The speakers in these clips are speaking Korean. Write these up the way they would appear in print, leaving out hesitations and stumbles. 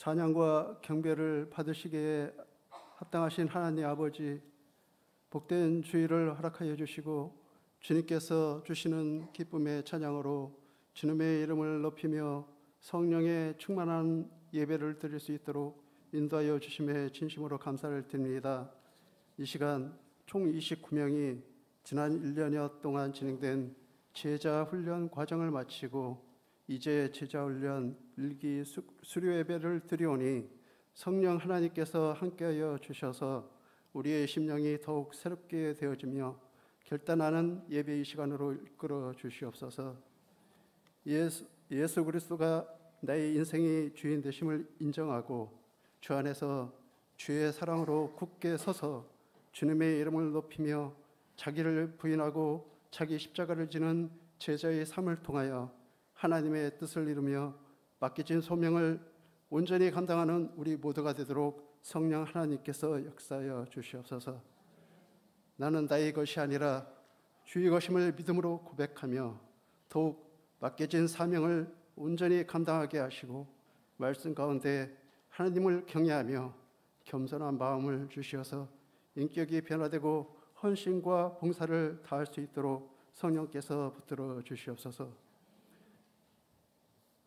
찬양과 경배를 받으시기에 합당하신 하나님 아버지, 복된 주일을 허락하여 주시고 주님께서 주시는 기쁨의 찬양으로 주님의 이름을 높이며 성령의 충만한 예배를 드릴 수 있도록 인도하여 주심에 진심으로 감사를 드립니다. 이 시간 총 29명이 지난 1년여 동안 진행된 제자 훈련 과정을 마치고 이제 제자 훈련 일기 수료 예배를 드리오니 성령 하나님께서 함께하여 주셔서 우리의 심령이 더욱 새롭게 되어지며 결단하는 예배의 시간으로 이끌어 주시옵소서. 예수 그리스도가 나의 인생의 주인 되심을 인정하고 주 안에서 주의 사랑으로 굳게 서서 주님의 이름을 높이며 자기를 부인하고 자기 십자가를 지는 제자의 삶을 통하여 하나님의 뜻을 이루며 맡겨진 소명을 온전히 감당하는 우리 모두가 되도록 성령 하나님께서 역사하여 주시옵소서. 나는 나의 것이 아니라 주의 것임을 믿음으로 고백하며 더욱 맡겨진 사명을 온전히 감당하게 하시고 말씀 가운데 하나님을 경외하며 겸손한 마음을 주시어서 인격이 변화되고 헌신과 봉사를 다할 수 있도록 성령께서 붙들어 주시옵소서.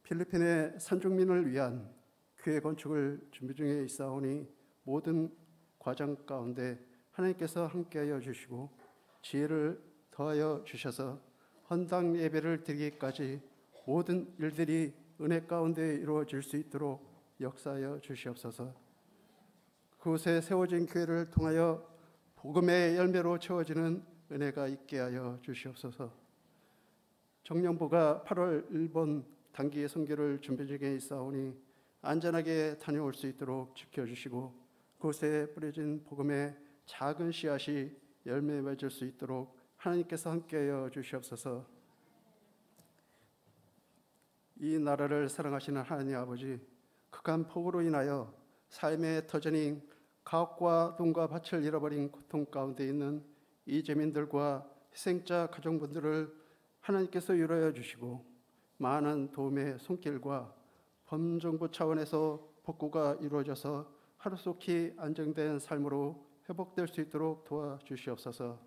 필리핀의 산중민을 위한 교회 건축을 준비 중에 있사오니 모든 과정 가운데 하나님께서 함께하여 주시고 지혜를 더하여 주셔서 헌당 예배를 드리기까지 모든 일들이 은혜 가운데 이루어질 수 있도록 역사하여 주시옵소서. 그곳에 세워진 교회를 통하여 복음의 열매로 채워지는 은혜가 있게 하여 주시옵소서. 정령부가 8월 일본 단기 선교를 준비 중에 있사오니 안전하게 다녀올 수 있도록 지켜주시고 그곳에 뿌려진 복음의 작은 씨앗이 열매 맺을 수 있도록 하나님께서 함께하여 주시옵소서. 이 나라를 사랑하시는 하나님 아버지, 극한 폭우로 인하여 삶의 터전인 가옥과 돈과 밭을 잃어버린 고통 가운데 있는 이재민들과 희생자 가정분들을 하나님께서 위로해 주시고 많은 도움의 손길과 범정부 차원에서 복구가 이루어져서 하루속히 안정된 삶으로 회복될 수 있도록 도와주시옵소서.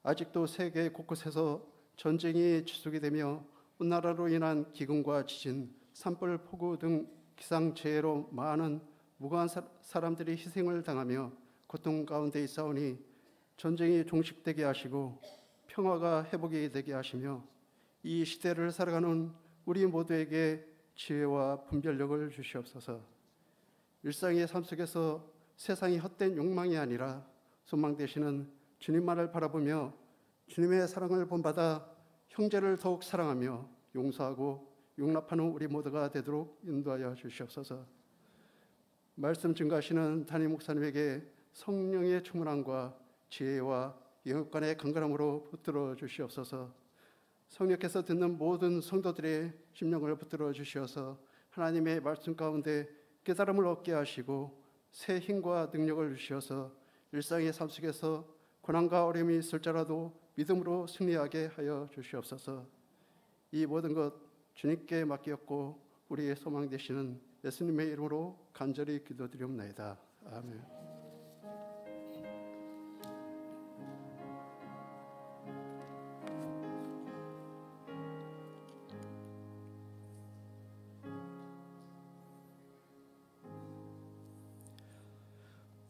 아직도 세계 곳곳에서 전쟁이 지속이 되며 온난화로 인한 기근과 지진, 산불, 폭우 등 기상재해로 많은 무고한 사람들이 희생을 당하며 고통 가운데 있사오니 전쟁이 종식되게 하시고 평화가 회복이 되게 하시며 이 시대를 살아가는 우리 모두에게 지혜와 분별력을 주시옵소서. 일상의 삶 속에서 세상이 헛된 욕망이 아니라 소망 되시는 주님만을 바라보며 주님의 사랑을 본받아 형제를 더욱 사랑하며 용서하고 용납하는 우리 모두가 되도록 인도하여 주시옵소서. 말씀 증거하시는 담임 목사님에게 성령의 충만함과 지혜와 영육간의 강건함으로 붙들어 주시옵소서. 성령께서 듣는 모든 성도들의 심령을 붙들어 주시어서 하나님의 말씀 가운데 깨달음을 얻게 하시고 새 힘과 능력을 주시어서 일상의 삶 속에서 고난과 어려움이 있을지라도 믿음으로 승리하게 하여 주시옵소서. 이 모든 것 주님께 맡겼고 우리의 소망 되시는 예수님의 이름으로 간절히 기도드리옵나이다. 아멘.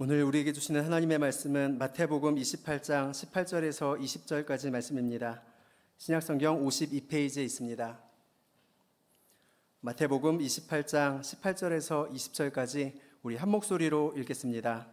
오늘 우리에게 주시는 하나님의 말씀은 마태복음 28장 18절에서 20절까지 말씀입니다. 신약성경 52페이지에 있습니다. 마태복음 28장 18절에서 20절까지 우리 한 목소리로 읽겠습니다.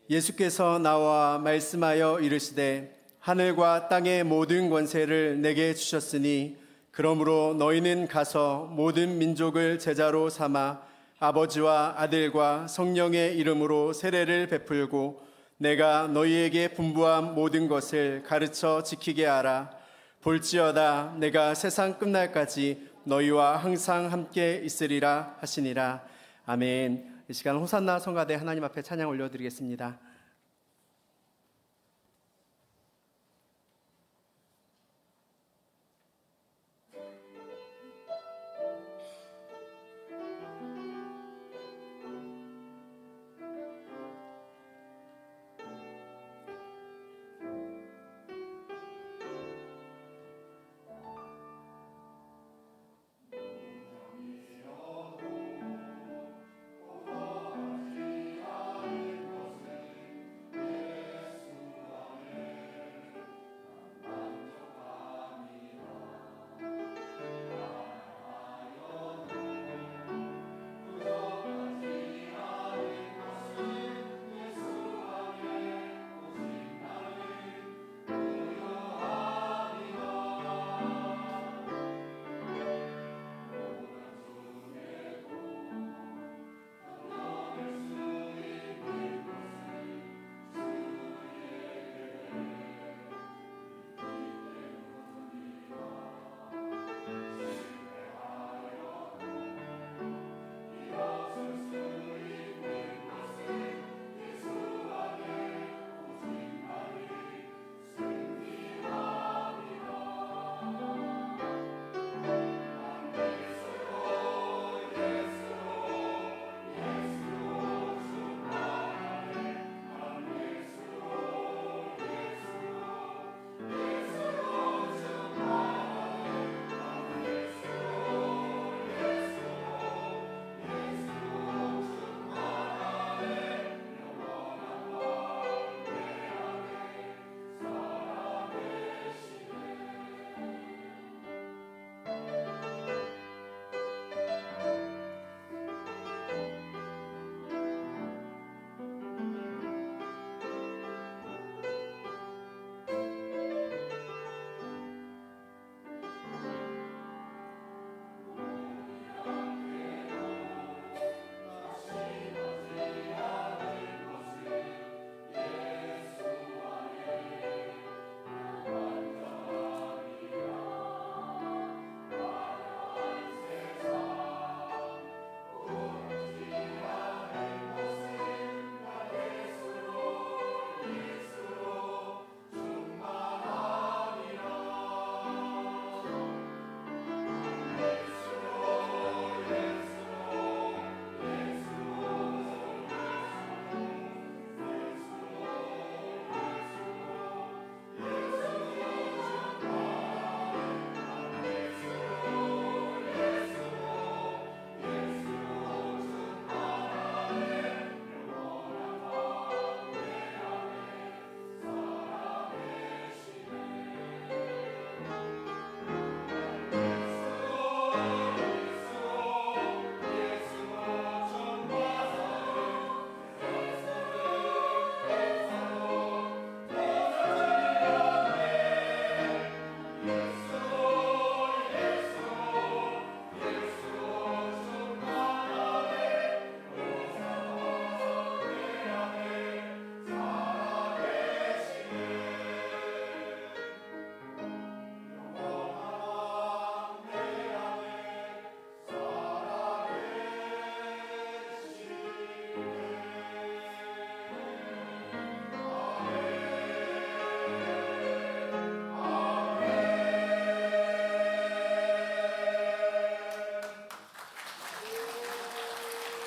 예수께서 나와 말씀하여 이르시되 하늘과 땅의 모든 권세를 내게 주셨으니 그러므로 너희는 가서 모든 민족을 제자로 삼아 아버지와 아들과 성령의 이름으로 세례를 베풀고 내가 너희에게 분부한 모든 것을 가르쳐 지키게 하라. 볼지어다 내가 세상 끝날까지 너희와 항상 함께 있으리라 하시니라. 아멘. 이 시간 호산나 성가대 하나님 앞에 찬양 올려드리겠습니다.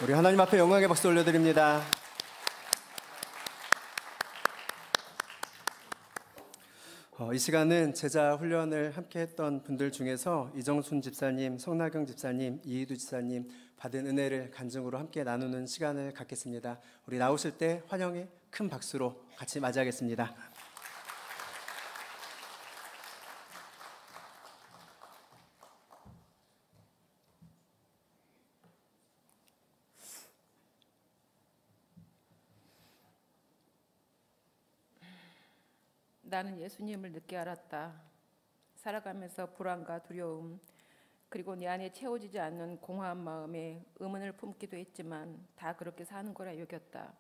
우리 하나님 앞에 영광의 박수 올려드립니다. 이 시간은 제자 훈련을 함께 했던 분들 중에서 이정순 집사님, 성나경 집사님, 이희두 집사님 받은 은혜를 간증으로 함께 나누는 시간을 갖겠습니다. 우리 나오실 때 환영의 큰 박수로 같이 맞이하겠습니다. 나는 예수님을 늦게 알았다. 살아가면서 불안과 두려움, 그리고 내 안에 채워지지 않는 공허한 마음에 의문을 품기도 했지만 다 그렇게 사는 거라 여겼다.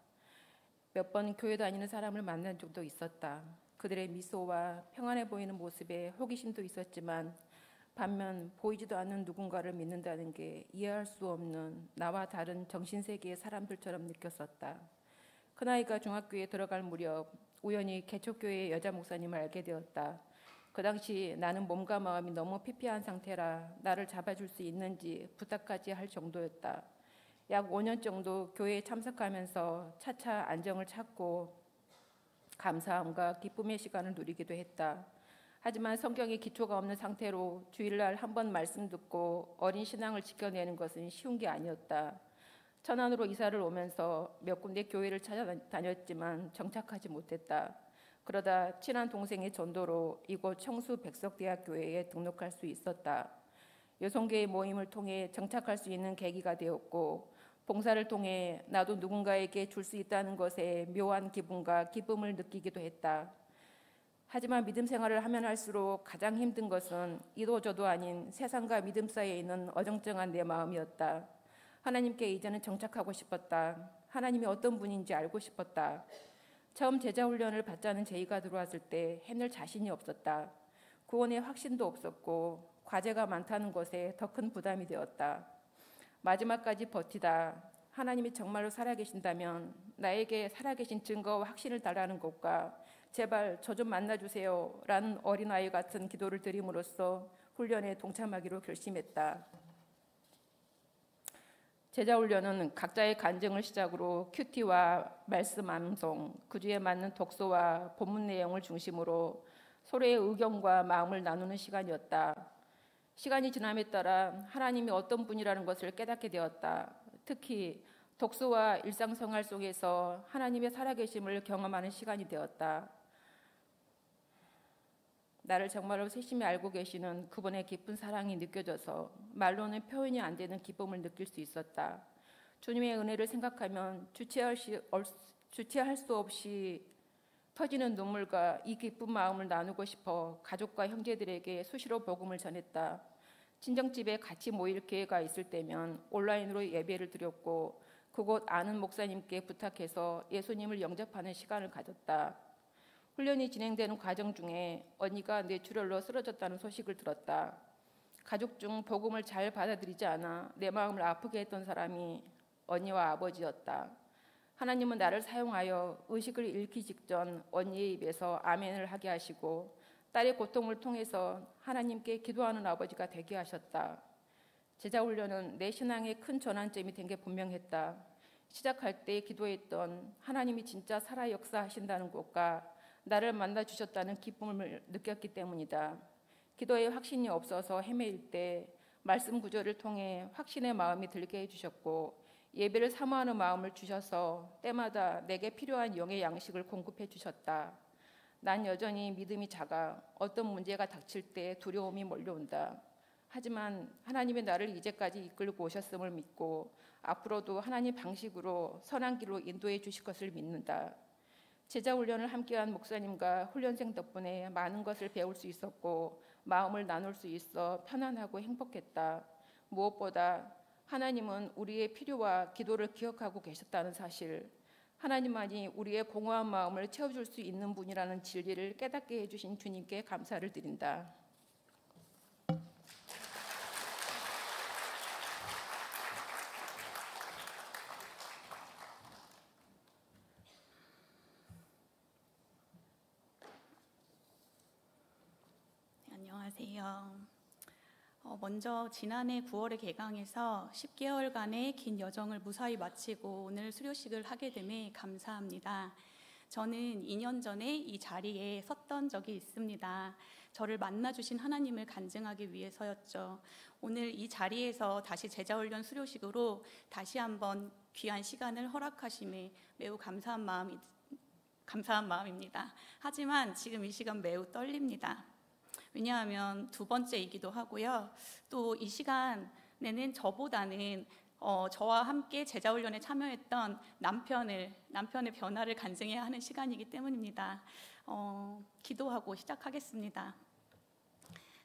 몇 번 교회 다니는 사람을 만난 적도 있었다. 그들의 미소와 평안해 보이는 모습에 호기심도 있었지만 반면 보이지도 않는 누군가를 믿는다는 게 이해할 수 없는 나와 다른 정신세계의 사람들처럼 느꼈었다. 큰아이가 중학교에 들어갈 무렵 우연히 개척교회의 여자 목사님을 알게 되었다. 그 당시 나는 몸과 마음이 너무 피폐한 상태라 나를 잡아줄 수 있는지 부탁까지 할 정도였다. 약 5년 정도 교회에 참석하면서 차차 안정을 찾고 감사함과 기쁨의 시간을 누리기도 했다. 하지만 성경에 기초가 없는 상태로 주일날 한 번 말씀 듣고 어린 신앙을 지켜내는 것은 쉬운 게 아니었다. 천안으로 이사를 오면서 몇 군데 교회를 찾아다녔지만 정착하지 못했다. 그러다 친한 동생의 전도로 이곳 청수 백석대학교회에 등록할 수 있었다. 여성계의 모임을 통해 정착할 수 있는 계기가 되었고 봉사를 통해 나도 누군가에게 줄 수 있다는 것에 묘한 기분과 기쁨을 느끼기도 했다. 하지만 믿음 생활을 하면 할수록 가장 힘든 것은 이도 저도 아닌 세상과 믿음 사이에 있는 어정쩡한 내 마음이었다. 하나님께 이제는 정착하고 싶었다. 하나님이 어떤 분인지 알고 싶었다. 처음 제자훈련을 받자는 제의가 들어왔을 때 해낼 자신이 없었다. 구원의 확신도 없었고 과제가 많다는 것에 더 큰 부담이 되었다. 마지막까지 버티다 하나님이 정말로 살아계신다면 나에게 살아계신 증거와 확신을 달라는 것과 제발 저 좀 만나주세요 라는 어린아이 같은 기도를 드림으로써 훈련에 동참하기로 결심했다. 제자훈련은 각자의 간증을 시작으로 큐티와 말씀 암송, 그 주에 맞는 독서와 본문 내용을 중심으로 서로의 의견과 마음을 나누는 시간이었다. 시간이 지남에 따라 하나님이 어떤 분이라는 것을 깨닫게 되었다. 특히 독서와 일상생활 속에서 하나님의 살아계심을 경험하는 시간이 되었다. 나를 정말로 세심히 알고 계시는 그분의 깊은 사랑이 느껴져서 말로는 표현이 안 되는 기쁨을 느낄 수 있었다. 주님의 은혜를 생각하면 주체할 수 없이 터지는 눈물과 이 기쁜 마음을 나누고 싶어 가족과 형제들에게 수시로 복음을 전했다. 친정집에 같이 모일 기회가 있을 때면 온라인으로 예배를 드렸고 그곳 아는 목사님께 부탁해서 예수님을 영접하는 시간을 가졌다. 훈련이 진행되는 과정 중에 언니가 뇌출혈로 쓰러졌다는 소식을 들었다. 가족 중 복음을 잘 받아들이지 않아 내 마음을 아프게 했던 사람이 언니와 아버지였다. 하나님은 나를 사용하여 의식을 잃기 직전 언니의 입에서 아멘을 하게 하시고 딸의 고통을 통해서 하나님께 기도하는 아버지가 되게 하셨다. 제자훈련은 내 신앙의 큰 전환점이 된 게 분명했다. 시작할 때 기도했던 하나님이 진짜 살아 역사하신다는 것과 나를 만나주셨다는 기쁨을 느꼈기 때문이다. 기도에 확신이 없어서 헤매일 때 말씀 구절을 통해 확신의 마음이 들게 해주셨고 예배를 사모하는 마음을 주셔서 때마다 내게 필요한 영의 양식을 공급해 주셨다. 난 여전히 믿음이 작아 어떤 문제가 닥칠 때 두려움이 몰려온다. 하지만 하나님이 나를 이제까지 이끌고 오셨음을 믿고 앞으로도 하나님 방식으로 선한 길로 인도해 주실 것을 믿는다. 제자훈련을 함께한 목사님과 훈련생 덕분에 많은 것을 배울 수 있었고 마음을 나눌 수 있어 편안하고 행복했다. 무엇보다 하나님은 우리의 필요와 기도를 기억하고 계셨다는 사실, 하나님만이 우리의 공허한 마음을 채워줄 수 있는 분이라는 진리를 깨닫게 해주신 주님께 감사를 드린다. 안녕하세요. 먼저 지난해 9월에 개강해서 10개월간의 긴 여정을 무사히 마치고 오늘 수료식을 하게 됨에 감사합니다. 저는 2년 전에 이 자리에 섰던 적이 있습니다. 저를 만나주신 하나님을 간증하기 위해서였죠. 오늘 이 자리에서 다시 제자훈련 수료식으로 다시 한번 귀한 시간을 허락하심에 매우 감사한 마음입니다. 하지만 지금 이 시간 매우 떨립니다. 왜냐하면 두 번째이기도 하고요. 또 이 시간에는 저보다는 저와 함께 제자훈련에 참여했던 남편의 변화를 간증해야 하는 시간이기 때문입니다. 기도하고 시작하겠습니다.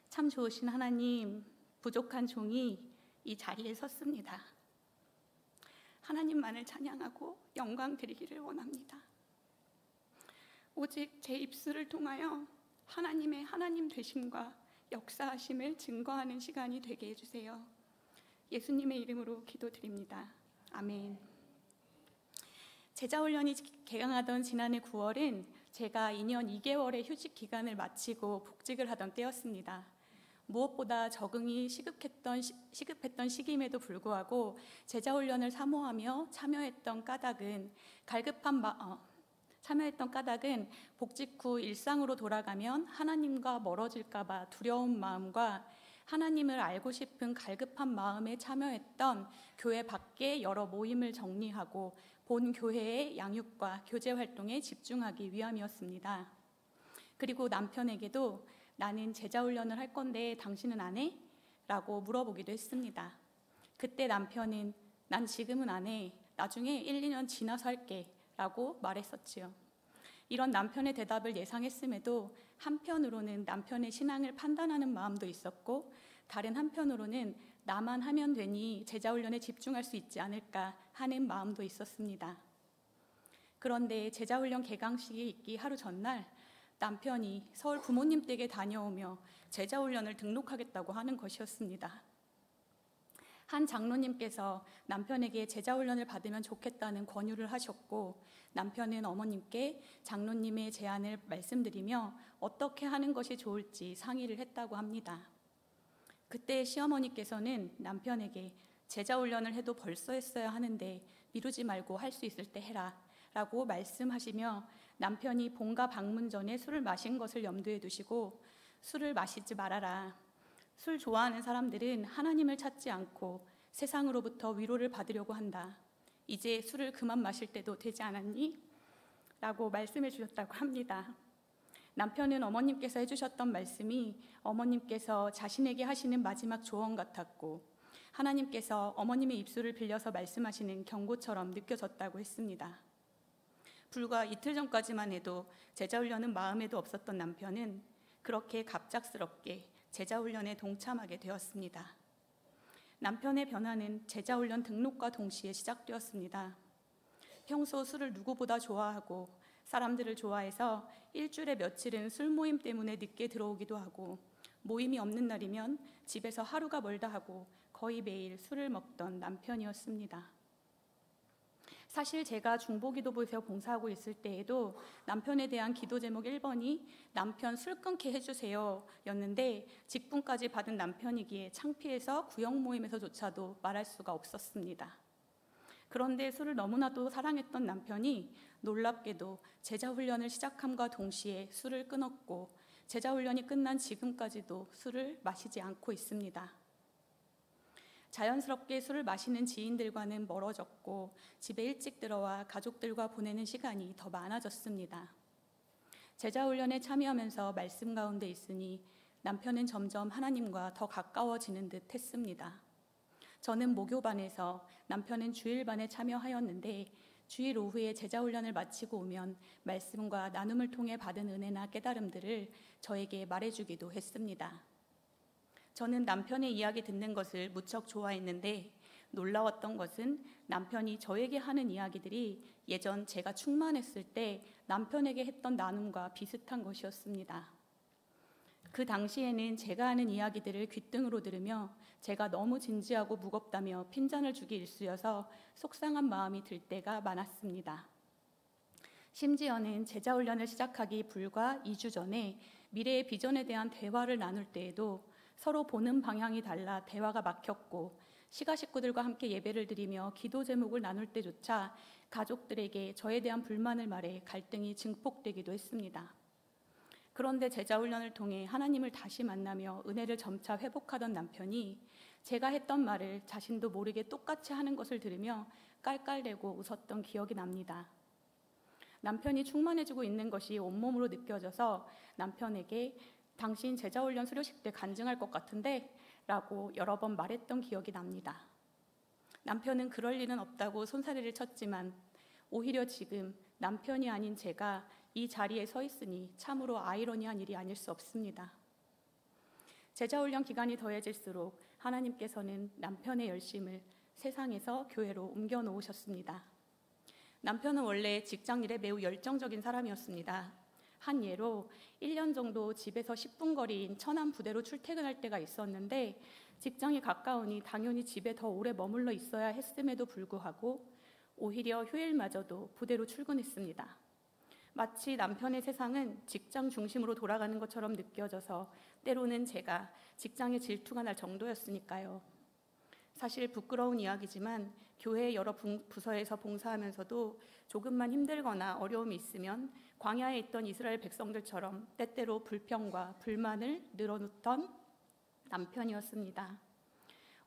참 좋으신 하나님, 부족한 종이 이 자리에 섰습니다. 하나님만을 찬양하고 영광 드리기를 원합니다. 오직 제 입술을 통하여 하나님의 하나님 되심과 역사하심을 증거하는 시간이 되게 해주세요. 예수님의 이름으로 기도드립니다. 아멘. 제자훈련이 개강하던 지난해 9월은 제가 2년 2개월의 휴직 기간을 마치고 복직을 하던 때였습니다. 무엇보다 적응이 시급했던 시기임에도 불구하고 제자훈련을 사모하며 참여했던 까닭은 복직 후 일상으로 돌아가면 하나님과 멀어질까 봐 두려운 마음과 하나님을 알고 싶은 갈급한 마음에 참여했던 교회 밖의 여러 모임을 정리하고 본 교회의 양육과 교제 활동에 집중하기 위함이었습니다. 그리고 남편에게도 나는 제자훈련을 할 건데 당신은 안 해? 라고 물어보기도 했습니다. 그때 남편은 난 지금은 안 해. 나중에 1, 2년 지나서 할게 라고 말했었지요. 이런 남편의 대답을 예상했음에도 한편으로는 남편의 신앙을 판단하는 마음도 있었고 다른 한편으로는 나만 하면 되니 제자훈련에 집중할 수 있지 않을까 하는 마음도 있었습니다. 그런데 제자훈련 개강식이 있기 하루 전날 남편이 서울 부모님 댁에 다녀오며 제자훈련을 등록하겠다고 하는 것이었습니다. 한 장로님께서 남편에게 제자훈련을 받으면 좋겠다는 권유를 하셨고 남편은 어머님께 장로님의 제안을 말씀드리며 어떻게 하는 것이 좋을지 상의를 했다고 합니다. 그때 시어머니께서는 남편에게 제자훈련을 해도 벌써 했어야 하는데 미루지 말고 할 수 있을 때 해라 라고 말씀하시며 남편이 본가 방문 전에 술을 마신 것을 염두에 두시고 술을 마시지 말아라. 술 좋아하는 사람들은 하나님을 찾지 않고 세상으로부터 위로를 받으려고 한다. 이제 술을 그만 마실 때도 되지 않았니? 라고 말씀해 주셨다고 합니다. 남편은 어머님께서 해주셨던 말씀이 어머님께서 자신에게 하시는 마지막 조언 같았고 하나님께서 어머님의 입술을 빌려서 말씀하시는 경고처럼 느껴졌다고 했습니다. 불과 이틀 전까지만 해도 제자훈련은 마음에도 없었던 남편은 그렇게 갑작스럽게 제자훈련에 동참하게 되었습니다. 남편의 변화는 제자훈련 등록과 동시에 시작되었습니다. 평소 술을 누구보다 좋아하고 사람들을 좋아해서 일주일에 며칠은 술 모임 때문에 늦게 들어오기도 하고 모임이 없는 날이면 집에서 하루가 멀다 하고 거의 매일 술을 먹던 남편이었습니다. 사실 제가 중보기도부에서 봉사하고 있을 때에도 남편에 대한 기도 제목 1번이 남편 술 끊게 해주세요 였는데 직분까지 받은 남편이기에 창피해서 구역 모임에서조차도 말할 수가 없었습니다. 그런데 술을 너무나도 사랑했던 남편이 놀랍게도 제자훈련을 시작함과 동시에 술을 끊었고 제자훈련이 끝난 지금까지도 술을 마시지 않고 있습니다. 자연스럽게 술을 마시는 지인들과는 멀어졌고 집에 일찍 들어와 가족들과 보내는 시간이 더 많아졌습니다. 제자훈련에 참여하면서 말씀 가운데 있으니 남편은 점점 하나님과 더 가까워지는 듯 했습니다. 저는 모교반에서 남편은 주일반에 참여하였는데 주일 오후에 제자훈련을 마치고 오면 말씀과 나눔을 통해 받은 은혜나 깨달음들을 저에게 말해주기도 했습니다. 저는 남편의 이야기 듣는 것을 무척 좋아했는데 놀라웠던 것은 남편이 저에게 하는 이야기들이 예전 제가 충만했을 때 남편에게 했던 나눔과 비슷한 것이었습니다. 그 당시에는 제가 하는 이야기들을 귓등으로 들으며 제가 너무 진지하고 무겁다며 핀잔을 주기 일쑤여서 속상한 마음이 들 때가 많았습니다. 심지어는 제자훈련을 시작하기 불과 2주 전에 미래의 비전에 대한 대화를 나눌 때에도 서로 보는 방향이 달라 대화가 막혔고 시가 식구들과 함께 예배를 드리며 기도 제목을 나눌 때조차 가족들에게 저에 대한 불만을 말해 갈등이 증폭되기도 했습니다. 그런데 제자훈련을 통해 하나님을 다시 만나며 은혜를 점차 회복하던 남편이 제가 했던 말을 자신도 모르게 똑같이 하는 것을 들으며 깔깔대고 웃었던 기억이 납니다. 남편이 충만해지고 있는 것이 온몸으로 느껴져서 남편에게 당신 제자훈련 수료식 때 간증할 것 같은데? 라고 여러 번 말했던 기억이 납니다. 남편은 그럴 리는 없다고 손사래를 쳤지만 오히려 지금 남편이 아닌 제가 이 자리에 서 있으니 참으로 아이러니한 일이 아닐 수 없습니다. 제자훈련 기간이 더해질수록 하나님께서는 남편의 열심을 세상에서 교회로 옮겨 놓으셨습니다. 남편은 원래 직장 일에 매우 열정적인 사람이었습니다. 한 예로 1년 정도 집에서 10분 거리인 천안 부대로 출퇴근할 때가 있었는데 직장이 가까우니 당연히 집에 더 오래 머물러 있어야 했음에도 불구하고 오히려 휴일마저도 부대로 출근했습니다. 마치 남편의 세상은 직장 중심으로 돌아가는 것처럼 느껴져서 때로는 제가 직장에 질투가 날 정도였으니까요. 사실 부끄러운 이야기지만 교회 여러 부서에서 봉사하면서도 조금만 힘들거나 어려움이 있으면 광야에 있던 이스라엘 백성들처럼 때때로 불평과 불만을 늘어놓던 남편이었습니다.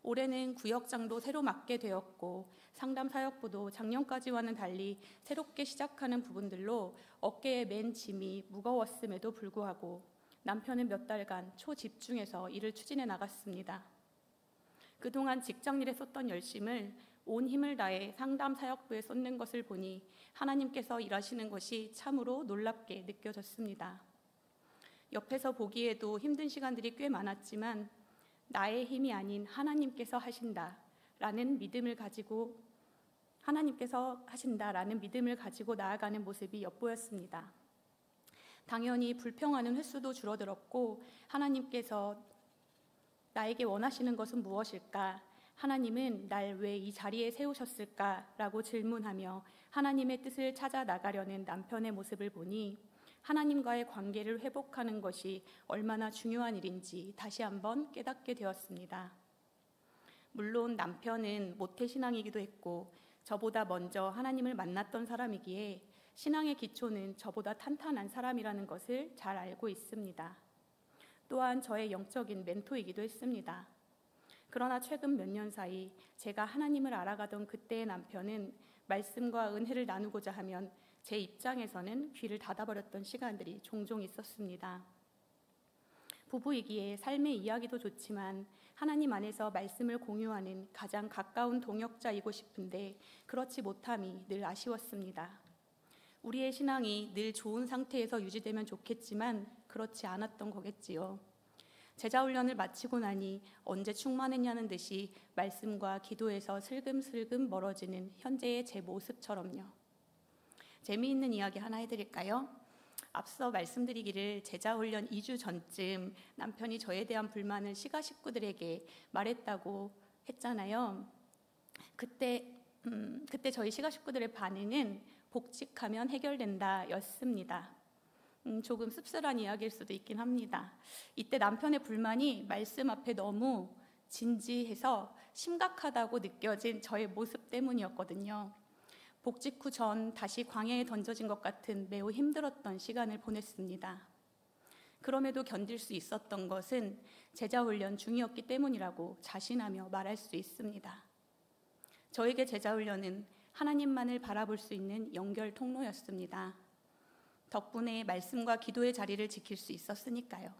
올해는 구역장도 새로 맡게 되었고 상담 사역부도 작년까지와는 달리 새롭게 시작하는 부분들로 어깨에 맨 짐이 무거웠음에도 불구하고 남편은 몇 달간 초집중해서 일을 추진해 나갔습니다. 그동안 직장일에 쏟던 열심을 온 힘을 다해 상담 사역부에 쏟는 것을 보니 하나님께서 일하시는 것이 참으로 놀랍게 느껴졌습니다. 옆에서 보기에도 힘든 시간들이 꽤 많았지만 나의 힘이 아닌 하나님께서 하신다라는 믿음을 가지고 나아가는 모습이 엿보였습니다. 당연히 불평하는 횟수도 줄어들었고 하나님께서 나에게 원하시는 것은 무엇일까? 하나님은 날 왜 이 자리에 세우셨을까라고 질문하며 하나님의 뜻을 찾아 나가려는 남편의 모습을 보니 하나님과의 관계를 회복하는 것이 얼마나 중요한 일인지 다시 한번 깨닫게 되었습니다. 물론 남편은 모태신앙이기도 했고 저보다 먼저 하나님을 만났던 사람이기에 신앙의 기초는 저보다 탄탄한 사람이라는 것을 잘 알고 있습니다. 또한 저의 영적인 멘토이기도 했습니다. 그러나 최근 몇 년 사이 제가 하나님을 알아가던 그때의 남편은 말씀과 은혜를 나누고자 하면 제 입장에서는 귀를 닫아버렸던 시간들이 종종 있었습니다. 부부이기에 삶의 이야기도 좋지만 하나님 안에서 말씀을 공유하는 가장 가까운 동역자이고 싶은데 그렇지 못함이 늘 아쉬웠습니다. 우리의 신앙이 늘 좋은 상태에서 유지되면 좋겠지만 그렇지 않았던 거겠지요. 제자훈련을 마치고 나니 언제 충만했냐는 듯이 말씀과 기도에서 슬금슬금 멀어지는 현재의 제 모습처럼요. 재미있는 이야기 하나 해드릴까요? 앞서 말씀드리기를 제자훈련 2주 전쯤 남편이 저에 대한 불만을 시가 식구들에게 말했다고 했잖아요. 그때 저희 시가 식구들의 반응은 복직하면 해결된다 였습니다. 조금 씁쓸한 이야기일 수도 있긴 합니다. 이때 남편의 불만이 말씀 앞에 너무 진지해서 심각하다고 느껴진 저의 모습 때문이었거든요. 복직 후 전 다시 광야에 던져진 것 같은 매우 힘들었던 시간을 보냈습니다. 그럼에도 견딜 수 있었던 것은 제자훈련 중이었기 때문이라고 자신하며 말할 수 있습니다. 저에게 제자훈련은 하나님만을 바라볼 수 있는 연결 통로였습니다. 덕분에 말씀과 기도의 자리를 지킬 수 있었으니까요.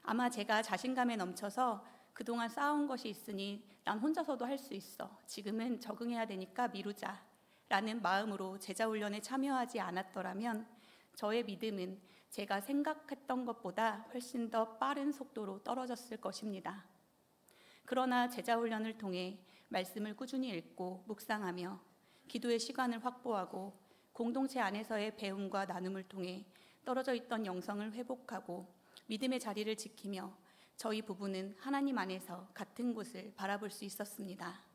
아마 제가 자신감에 넘쳐서 그동안 쌓아온 것이 있으니 난 혼자서도 할 수 있어. 지금은 적응해야 되니까 미루자. 라는 마음으로 제자훈련에 참여하지 않았더라면 저의 믿음은 제가 생각했던 것보다 훨씬 더 빠른 속도로 떨어졌을 것입니다. 그러나 제자훈련을 통해 말씀을 꾸준히 읽고 묵상하며 기도의 시간을 확보하고 공동체 안에서의 배움과 나눔을 통해 떨어져 있던 영성을 회복하고 믿음의 자리를 지키며 저희 부부는 하나님 안에서 같은 곳을 바라볼 수 있었습니다.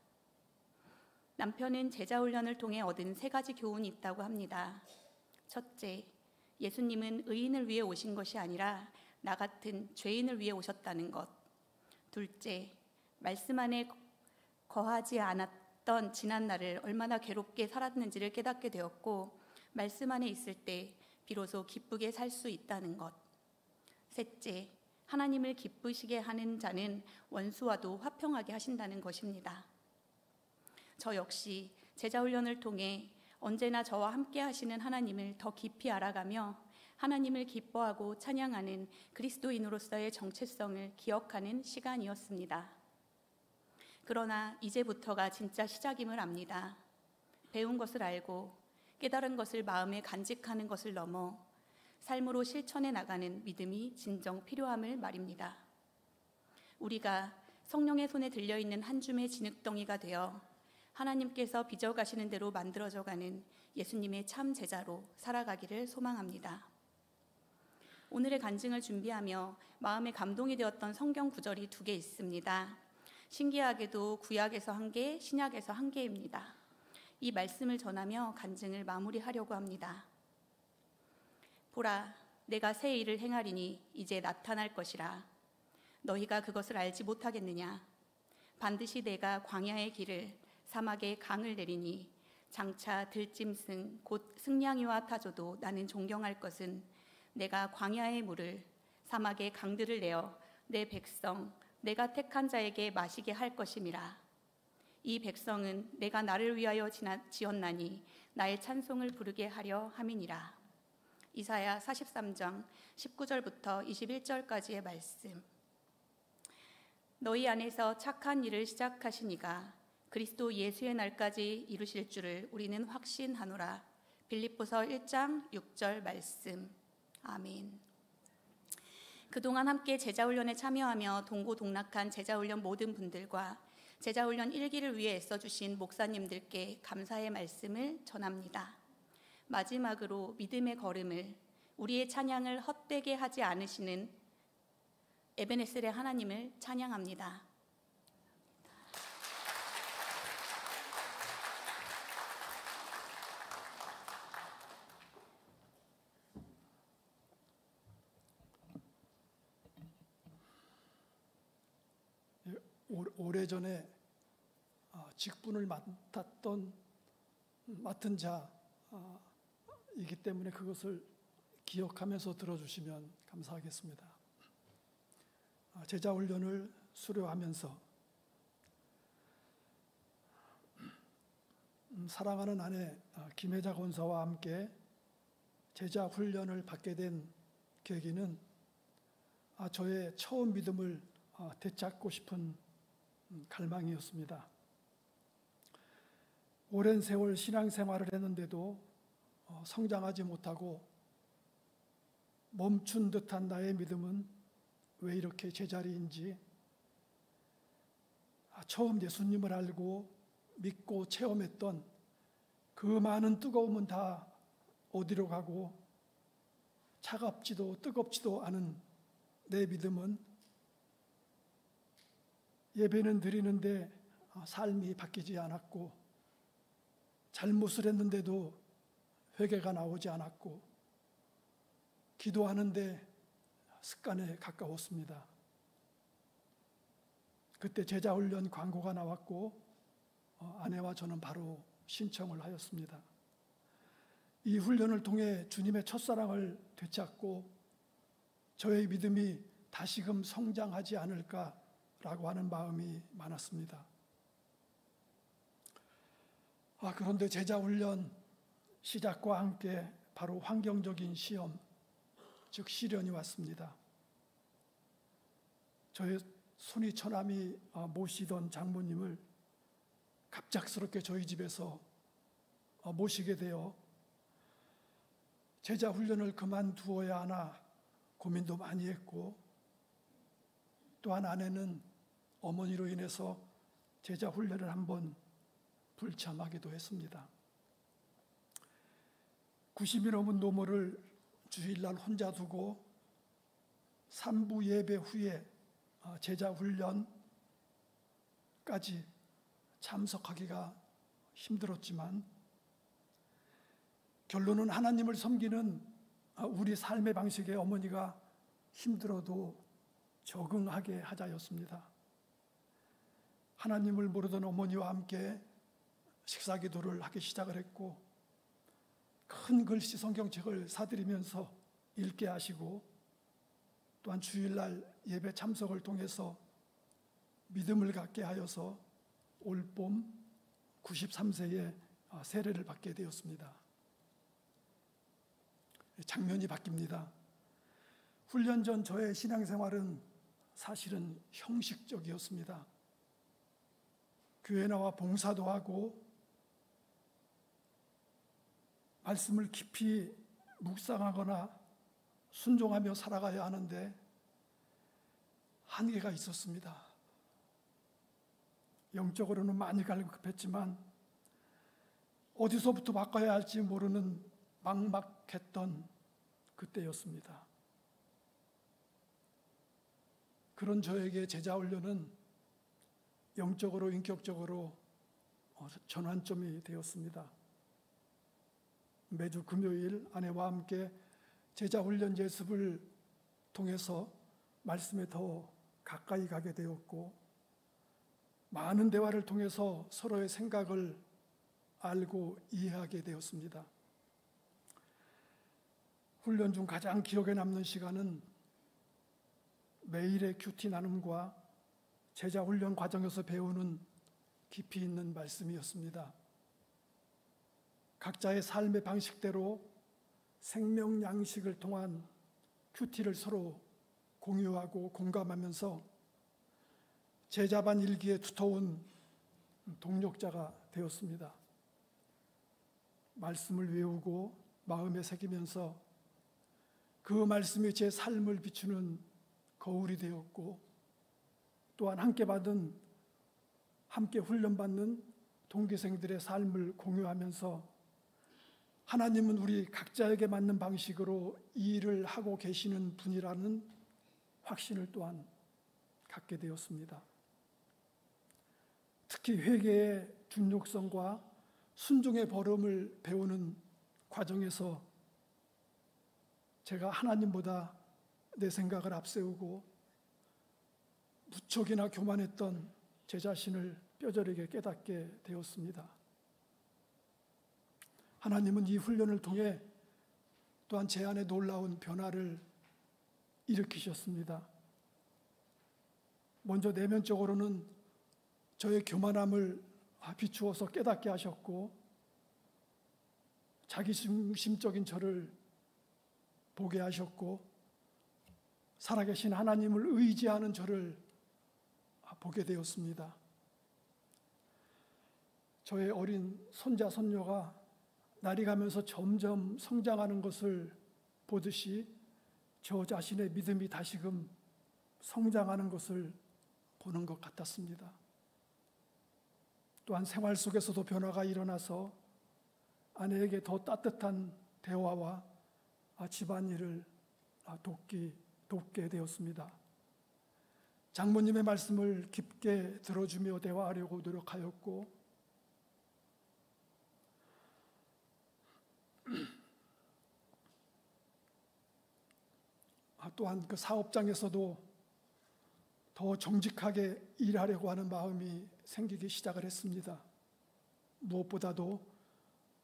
남편은 제자훈련을 통해 얻은 3가지 교훈이 있다고 합니다. 첫째, 예수님은 의인을 위해 오신 것이 아니라 나 같은 죄인을 위해 오셨다는 것. 둘째, 말씀 안에 거하지 않았던 지난 날을 얼마나 괴롭게 살았는지를 깨닫게 되었고, 말씀 안에 있을 때 비로소 기쁘게 살 수 있다는 것. 셋째, 하나님을 기쁘시게 하는 자는 원수와도 화평하게 하신다는 것입니다. 저 역시 제자훈련을 통해 언제나 저와 함께 하시는 하나님을 더 깊이 알아가며 하나님을 기뻐하고 찬양하는 그리스도인으로서의 정체성을 기억하는 시간이었습니다. 그러나 이제부터가 진짜 시작임을 압니다. 배운 것을 알고 깨달은 것을 마음에 간직하는 것을 넘어 삶으로 실천해 나가는 믿음이 진정 필요함을 말입니다. 우리가 성령의 손에 들려있는 한 줌의 진흙덩이가 되어 하나님께서 빚어가시는 대로 만들어져가는 예수님의 참 제자로 살아가기를 소망합니다. 오늘의 간증을 준비하며 마음에 감동이 되었던 성경 구절이 2개 있습니다. 신기하게도 구약에서 1개, 신약에서 1개입니다. 이 말씀을 전하며 간증을 마무리하려고 합니다. 보라, 내가 새 일을 행하리니 이제 나타날 것이라. 너희가 그것을 알지 못하겠느냐? 반드시 내가 광야의 길을 사막에 강을 내리니 장차 들짐승 곧 승냥이와 타조도 나는 존경할 것은 내가 광야의 물을 사막의 강들을 내어 내 백성 내가 택한 자에게 마시게 할 것임이라. 이 백성은 내가 나를 위하여 지었나니 나의 찬송을 부르게 하려 함이니라. 이사야 43장 19절부터 21절까지의 말씀. 너희 안에서 착한 일을 시작하시니가 그리스도 예수의 날까지 이루실 줄을 우리는 확신하노라. 빌립보서 1장 6절 말씀. 아멘. 그동안 함께 제자훈련에 참여하며 동고동락한 제자훈련 모든 분들과 제자훈련 1기를 위해 애써주신 목사님들께 감사의 말씀을 전합니다. 마지막으로 믿음의 걸음을, 우리의 찬양을 헛되게 하지 않으시는 에베네셀의 하나님을 찬양합니다. 오래전에 직분을 맡은 자이기 때문에 그것을 기억하면서 들어주시면 감사하겠습니다. 제자훈련을 수료하면서 사랑하는 아내 김혜자 권사와 함께 제자훈련을 받게 된 계기는 저의 처음 믿음을 되찾고 싶은 갈망이었습니다. 오랜 세월 신앙생활을 했는데도 성장하지 못하고 멈춘 듯한 나의 믿음은 왜 이렇게 제자리인지, 처음 예수님을 알고 믿고 체험했던 그 많은 뜨거움은 다 어디로 가고 차갑지도 뜨겁지도 않은 내 믿음은 예배는 드리는데 삶이 바뀌지 않았고, 잘못을 했는데도 회개가 나오지 않았고, 기도하는데 습관에 가까웠습니다. 그때 제자훈련 광고가 나왔고 아내와 저는 바로 신청을 하였습니다. 이 훈련을 통해 주님의 첫사랑을 되찾고 저의 믿음이 다시금 성장하지 않을까라고 하는 마음이 많았습니다. 그런데 제자훈련 시작과 함께 바로 환경적인 시험, 즉 시련이 왔습니다. 저의 손이 처남이 모시던 장모님을 갑작스럽게 저희 집에서 모시게 되어 제자훈련을 그만두어야 하나 고민도 많이 했고, 또한 아내는 어머니로 인해서 제자훈련을 한번 불참하기도 했습니다. 90이 넘은 노모를 주일날 혼자 두고 3부 예배 후에 제자훈련까지 참석하기가 힘들었지만, 결론은 하나님을 섬기는 우리 삶의 방식에 어머니가 힘들어도 적응하게 하자였습니다. 하나님을 모르던 어머니와 함께 식사 기도를 하기 시작을 했고, 큰 글씨 성경책을 사들이면서 읽게 하시고, 또한 주일날 예배 참석을 통해서 믿음을 갖게 하여서 올봄 93세에 세례를 받게 되었습니다. 장면이 바뀝니다. 훈련 전 저의 신앙생활은 사실은 형식적이었습니다. 교회 나와 봉사도 하고 말씀을 깊이 묵상하거나 순종하며 살아가야 하는데 한계가 있었습니다. 영적으로는 많이 갈급했지만 어디서부터 바꿔야 할지 모르는 막막했던 그때였습니다. 그런 저에게 제자훈련은 영적으로 인격적으로 전환점이 되었습니다. 매주 금요일 아내와 함께 제자훈련 예습을 통해서 말씀에 더 가까이 가게 되었고, 많은 대화를 통해서 서로의 생각을 알고 이해하게 되었습니다. 훈련 중 가장 기억에 남는 시간은 매일의 큐티 나눔과 제자 훈련 과정에서 배우는 깊이 있는 말씀이었습니다. 각자의 삶의 방식대로 생명 양식을 통한 큐티를 서로 공유하고 공감하면서 제자반 일기에 두터운 동력자가 되었습니다. 말씀을 외우고 마음에 새기면서 그 말씀이 제 삶을 비추는 거울이 되었고, 또한 함께 훈련받는 동기생들의 삶을 공유하면서 하나님은 우리 각자에게 맞는 방식으로 이 일을 하고 계시는 분이라는 확신을 또한 갖게 되었습니다. 특히 회개의 중요성과 순종의 버름을 배우는 과정에서 제가 하나님보다 내 생각을 앞세우고 무척이나 교만했던 제 자신을 뼈저리게 깨닫게 되었습니다. 하나님은 이 훈련을 통해 또한 제 안에 놀라운 변화를 일으키셨습니다. 먼저 내면적으로는 저의 교만함을 비추어서 깨닫게 하셨고, 자기중심적인 저를 보게 하셨고, 살아계신 하나님을 의지하는 저를 보게 되었습니다. 저의 어린 손자, 손녀가 날이 가면서 점점 성장하는 것을 보듯이 저 자신의 믿음이 다시금 성장하는 것을 보는 것 같았습니다. 또한 생활 속에서도 변화가 일어나서 아내에게 더 따뜻한 대화와 집안일을 돕게 되었습니다. 장모님의 말씀을 깊게 들어주며 대화하려고 노력하였고, 또한 그 사업장에서도 더 정직하게 일하려고 하는 마음이 생기기 시작을 했습니다. 무엇보다도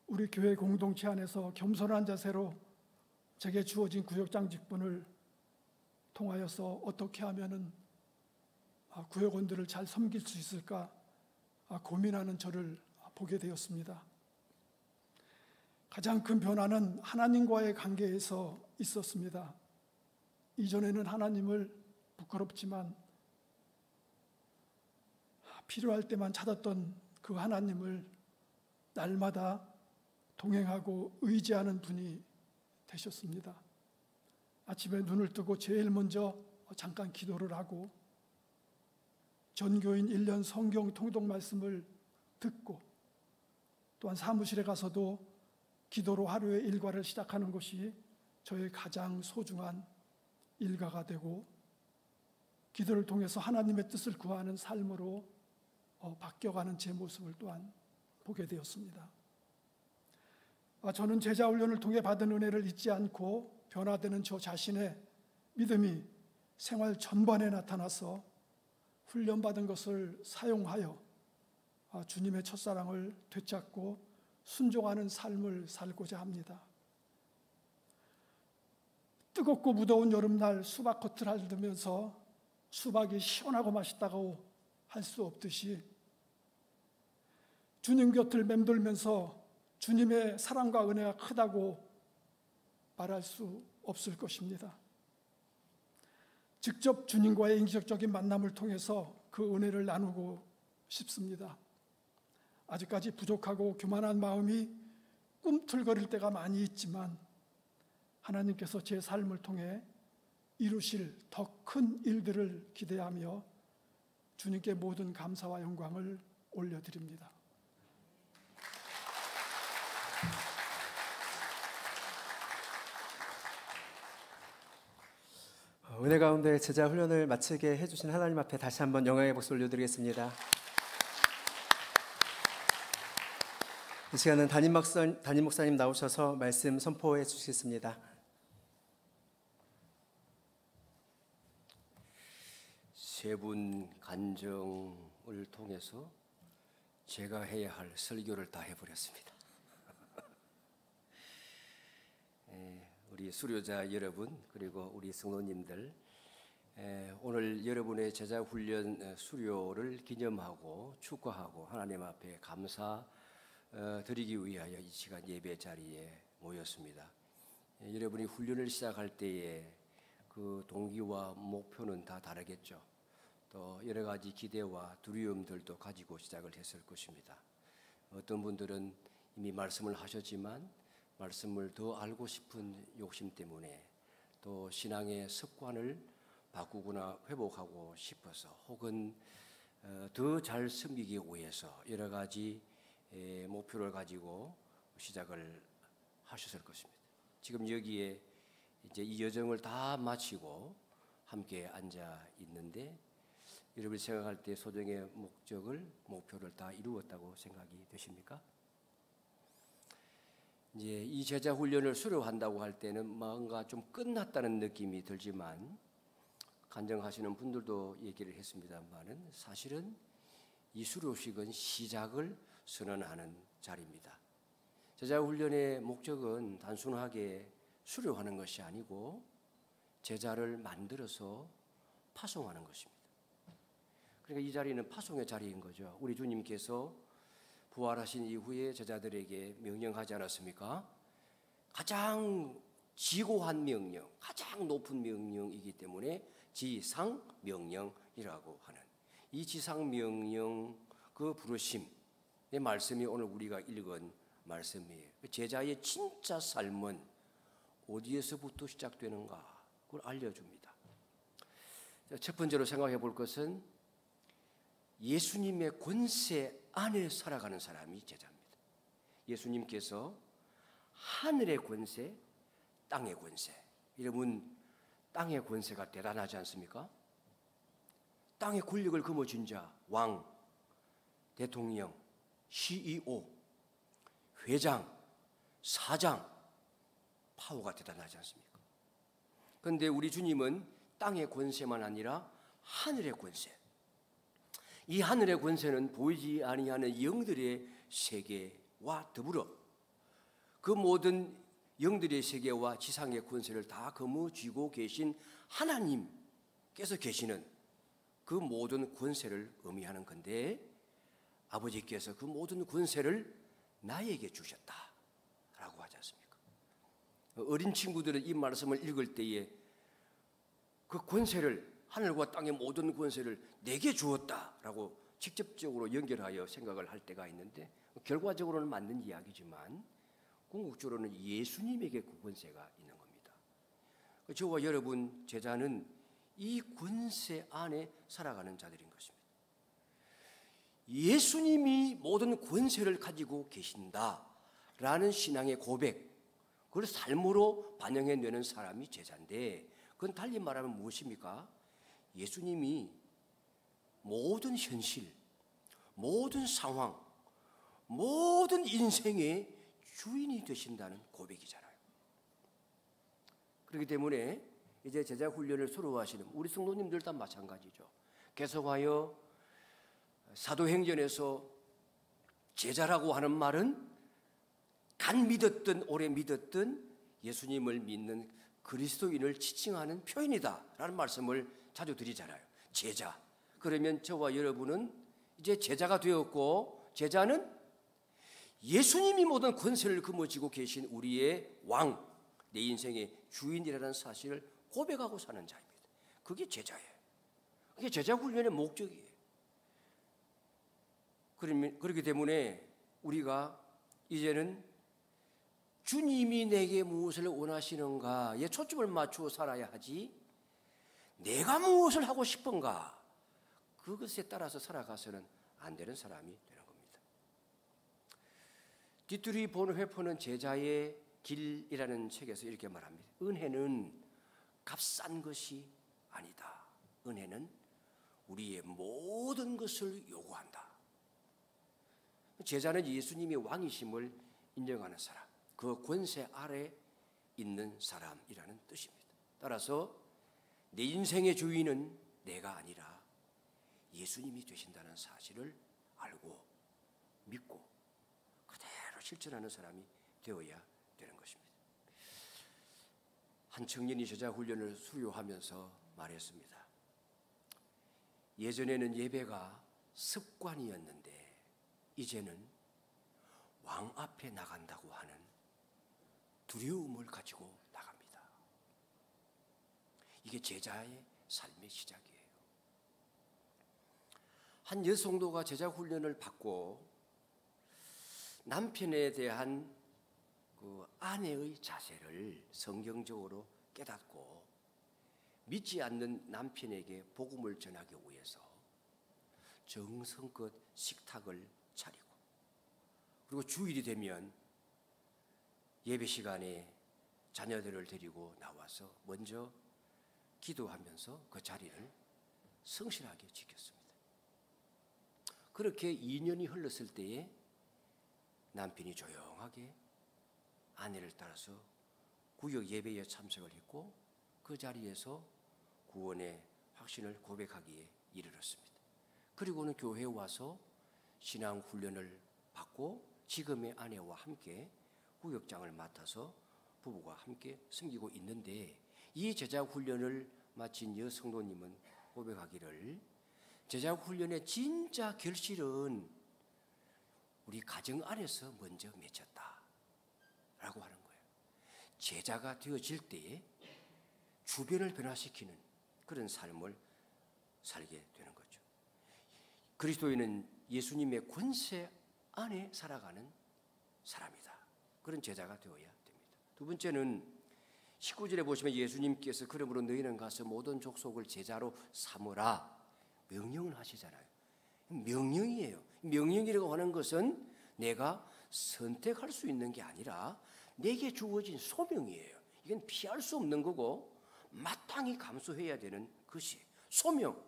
우리 교회 공동체 안에서 겸손한 자세로 제게 주어진 구역장 직분을 통하여서 어떻게 하면은 구역원들을 잘 섬길 수 있을까 고민하는 저를 보게 되었습니다. 가장 큰 변화는 하나님과의 관계에서 있었습니다. 이전에는 하나님을 부끄럽지만 필요할 때만 찾았던 그 하나님을 날마다 동행하고 의지하는 분이 되셨습니다. 아침에 눈을 뜨고 제일 먼저 잠깐 기도를 하고, 전교인 1년 성경 통독 말씀을 듣고, 또한 사무실에 가서도 기도로 하루의 일과를 시작하는 것이 저의 가장 소중한 일과가 되고, 기도를 통해서 하나님의 뜻을 구하는 삶으로 바뀌어가는 제 모습을 또한 보게 되었습니다. 저는 제자훈련을 통해 받은 은혜를 잊지 않고 변화되는 저 자신의 믿음이 생활 전반에 나타나서 훈련받은 것을 사용하여 주님의 첫사랑을 되찾고 순종하는 삶을 살고자 합니다. 뜨겁고 무더운 여름날 수박겉을 핥으면서 수박이 시원하고 맛있다고 할 수 없듯이 주님 곁을 맴돌면서 주님의 사랑과 은혜가 크다고 말할 수 없을 것입니다. 직접 주님과의 인격적인 만남을 통해서 그 은혜를 나누고 싶습니다. 아직까지 부족하고 교만한 마음이 꿈틀거릴 때가 많이 있지만 하나님께서 제 삶을 통해 이루실 더 큰 일들을 기대하며 주님께 모든 감사와 영광을 올려드립니다. 은혜 가운데 제자 훈련을 마치게 해주신 하나님 앞에 다시 한번 영광의 박수 올려드리겠습니다. 이 시간은 담임 목사님 나오셔서 말씀 선포해 주시겠습니다. 세 분 간증을 통해서 제가 해야 할 설교를 다 해버렸습니다. 우리 수료자 여러분, 그리고 우리 성도님들, 오늘 여러분의 제자훈련 수료를 기념하고 축하하고 하나님 앞에 감사 드리기 위하여 이 시간 예배 자리에 모였습니다. 여러분이 훈련을 시작할 때에 그 동기와 목표는 다 다르겠죠. 또 여러 가지 기대와 두려움들도 가지고 시작을 했을 것입니다. 어떤 분들은 이미 말씀을 하셨지만 말씀을 더 알고 싶은 욕심 때문에, 또 신앙의 습관을 바꾸거나 회복하고 싶어서, 혹은 더 잘 섬기기 위해서 여러 가지 목표를 가지고 시작을 하셨을 것입니다. 지금 여기에 이제 이 여정을 다 마치고 함께 앉아 있는데, 여러분이 생각할 때 소정의 목표를 다 이루었다고 생각이 되십니까? 이제 이 제자 훈련을 수료한다고 할 때는 뭔가 좀 끝났다는 느낌이 들지만, 간증하시는 분들도 얘기를 했습니다만은 사실은 이 수료식은 시작을 선언하는 자리입니다. 제자 훈련의 목적은 단순하게 수료하는 것이 아니고 제자를 만들어서 파송하는 것입니다. 그러니까 이 자리는 파송의 자리인 거죠. 우리 주님께서 부활하신 이후에 제자들에게 명령하지 않았습니까? 가장 지고한 명령, 가장 높은 명령이기 때문에 지상명령이라고 하는 이 지상명령, 그 부르심의 말씀이 오늘 우리가 읽은 말씀이에요. 제자의 진짜 삶은 어디에서부터 시작되는가, 그걸 알려줍니다. 첫 번째로 생각해 볼 것은 예수님의 권세 안에 살아가는 사람이 제자입니다. 예수님께서 하늘의 권세, 땅의 권세, 여러분 땅의 권세가 대단하지 않습니까? 땅의 권력을 거머쥔 자, 왕, 대통령, CEO, 회장, 사장, 파워가 대단하지 않습니까? 그런데 우리 주님은 땅의 권세만 아니라 하늘의 권세, 이 하늘의 권세는 보이지 아니하는 영들의 세계와 더불어 그 모든 영들의 세계와 지상의 권세를 다 거머쥐고 계신 하나님께서 계시는 그 모든 권세를 의미하는 건데, 아버지께서 그 모든 권세를 나에게 주셨다라고 하지 않습니까? 어린 친구들은 이 말씀을 읽을 때에 그 권세를, 하늘과 땅의 모든 권세를 내게 주었다라고 직접적으로 연결하여 생각을 할 때가 있는데, 결과적으로는 맞는 이야기지만 궁극적으로는 예수님에게 그 권세가 있는 겁니다. 저와 여러분 제자는 이 권세 안에 살아가는 자들인 것입니다. 예수님이 모든 권세를 가지고 계신다라는 신앙의 고백, 그걸 삶으로 반영해내는 사람이 제자인데, 그건 달리 말하면 무엇입니까? 예수님이 모든 현실, 모든 상황, 모든 인생의 주인이 되신다는 고백이잖아요. 그렇기 때문에 이제 제자 훈련을 수료하시는 우리 성도님들 다 마찬가지죠. 개성하여 사도행전에서 제자라고 하는 말은 간 믿었던 오래 믿었던 예수님을 믿는 그리스도인을 지칭하는 표현이다 라는 말씀을 자주 드리잖아요. 제자. 그러면 저와 여러분은 이제 제자가 되었고, 제자는 예수님이 모든 권세를 거머쥐고 계신 우리의 왕, 내 인생의 주인이라는 사실을 고백하고 사는 자입니다. 그게 제자예요. 그게 제자 훈련의 목적이에요. 그렇기 때문에 우리가 이제는 주님이 내게 무엇을 원하시는가에 초점을 맞추어 살아야 하지, 내가 무엇을 하고 싶은가 그것에 따라서 살아가서는 안 되는 사람이 되는 겁니다. 디트리 본회퍼는 제자의 길이라는 책에서 이렇게 말합니다. 은혜는 값싼 것이 아니다. 은혜는 우리의 모든 것을 요구한다. 제자는 예수님이 왕이심을 인정하는 사람, 그 권세 아래 있는 사람이라는 뜻입니다. 따라서 내 인생의 주인은 내가 아니라 예수님이 되신다는 사실을 알고 믿고 그대로 실천하는 사람이 되어야 되는 것입니다. 한 청년이 제자 훈련을 수료하면서 말했습니다. 예전에는 예배가 습관이었는데 이제는 왕 앞에 나간다고 하는 두려움을 가지고 나갑니다. 이게 제자의 삶의 시작이에요. 한 여성도가 제자 훈련을 받고 남편에 대한 그 아내의 자세를 성경적으로 깨닫고 믿지 않는 남편에게 복음을 전하기 위해서 정성껏 식탁을 차리고, 그리고 주일이 되면 예배 시간에 자녀들을 데리고 나와서 먼저 기도하면서 그 자리를 성실하게 지켰습니다. 그렇게 2년이 흘렀을 때에 남편이 조용하게 아내를 따라서 구역 예배에 참석을 했고, 그 자리에서 구원의 확신을 고백하기에 이르렀습니다. 그리고는 교회에 와서 신앙 훈련을 받고 지금의 아내와 함께 구역장을 맡아서 부부가 함께 섬기고 있는데, 이 제자 훈련을 마친 여성도님은 고백하기를 제자 훈련의 진짜 결실은 우리 가정 안에서 먼저 맺혔다라고 하는 거예요. 제자가 되어질 때에 주변을 변화시키는 그런 삶을 살게 되는 거죠. 그리스도인은 예수님의 권세 안에 살아가는 사람이다. 그런 제자가 되어야 됩니다. 두 번째는 19절에 보시면 예수님께서 그러므로 너희는 가서 모든 족속을 제자로 삼으라 명령을 하시잖아요. 명령이에요. 명령이라고 하는 것은 내가 선택할 수 있는 게 아니라 내게 주어진 소명이에요. 이건 피할 수 없는 거고 마땅히 감수해야 되는 것이 소명,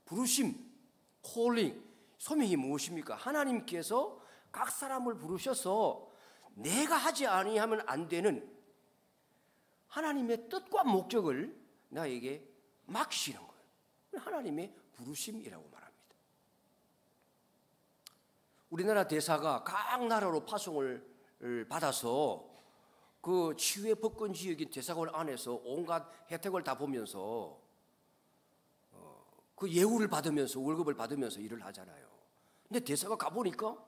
부르심, 콜링. 소명이 무엇입니까? 하나님께서 각 사람을 부르셔서 내가 하지 아니하면 안 되는 하나님의 뜻과 목적을 나에게 맡기시는 거예요. 하나님의 부르심이라고 말합니다. 우리나라 대사가 각 나라로 파송을 받아서 그 치유의 법권 지역인 대사관 안에서 온갖 혜택을 다 보면서 그 예우를 받으면서 월급을 받으면서 일을 하잖아요. 근데 대사가 가보니까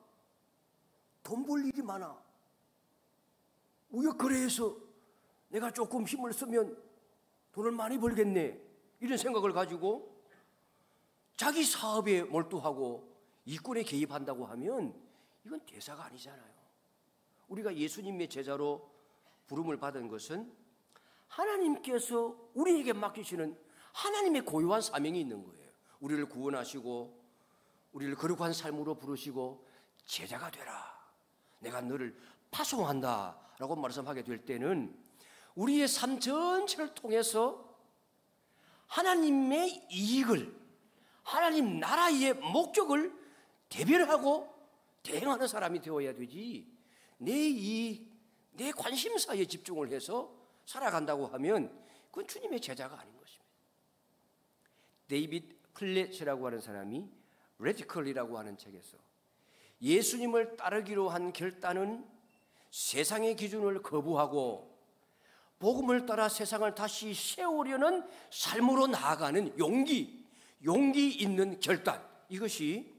돈 벌 일이 많아. 우여거래해서 내가 조금 힘을 쓰면 돈을 많이 벌겠네, 이런 생각을 가지고 자기 사업에 몰두하고 일꾼에 개입한다고 하면 이건 대사가 아니잖아요. 우리가 예수님의 제자로 부름을 받은 것은 하나님께서 우리에게 맡기시는 하나님의 고유한 사명이 있는 거예요. 우리를 구원하시고 우리를 거룩한 삶으로 부르시고 제자가 되라, 내가 너를 파송한다 라고 말씀하게 될 때는 우리의 삶 전체를 통해서 하나님의 이익을, 하나님 나라의 목적을 대변하고 대행하는 사람이 되어야 되지, 내 이익, 내 관심사에 집중을 해서 살아간다고 하면 그건 주님의 제자가 아닌 것입니다. 데이빗 클렛이라고 하는 사람이 레디컬이라고 하는 책에서 예수님을 따르기로 한 결단은 세상의 기준을 거부하고 복음을 따라 세상을 다시 세우려는 삶으로 나아가는 용기 있는 결단, 이것이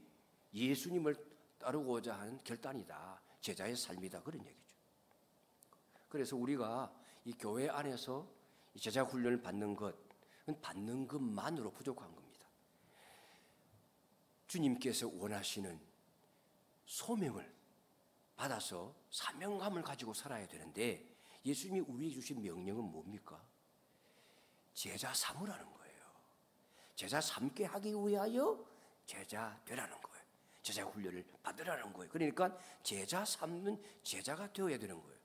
예수님을 따르고자 하는 결단이다, 제자의 삶이다, 그런 얘기죠. 그래서 우리가 이 교회 안에서 이 제자 훈련을 받는 것만으로 부족한 겁니다. 주님께서 원하시는 소명을 받아서 사명감을 가지고 살아야 되는데, 예수님이 우리에게 주신 명령은 뭡니까? 제자 삼으라는 거예요. 제자 삼게 하기 위하여 제자 되라는 거예요. 제자 훈련을 받으라는 거예요. 그러니까 제자 삼는 제자가 되어야 되는 거예요.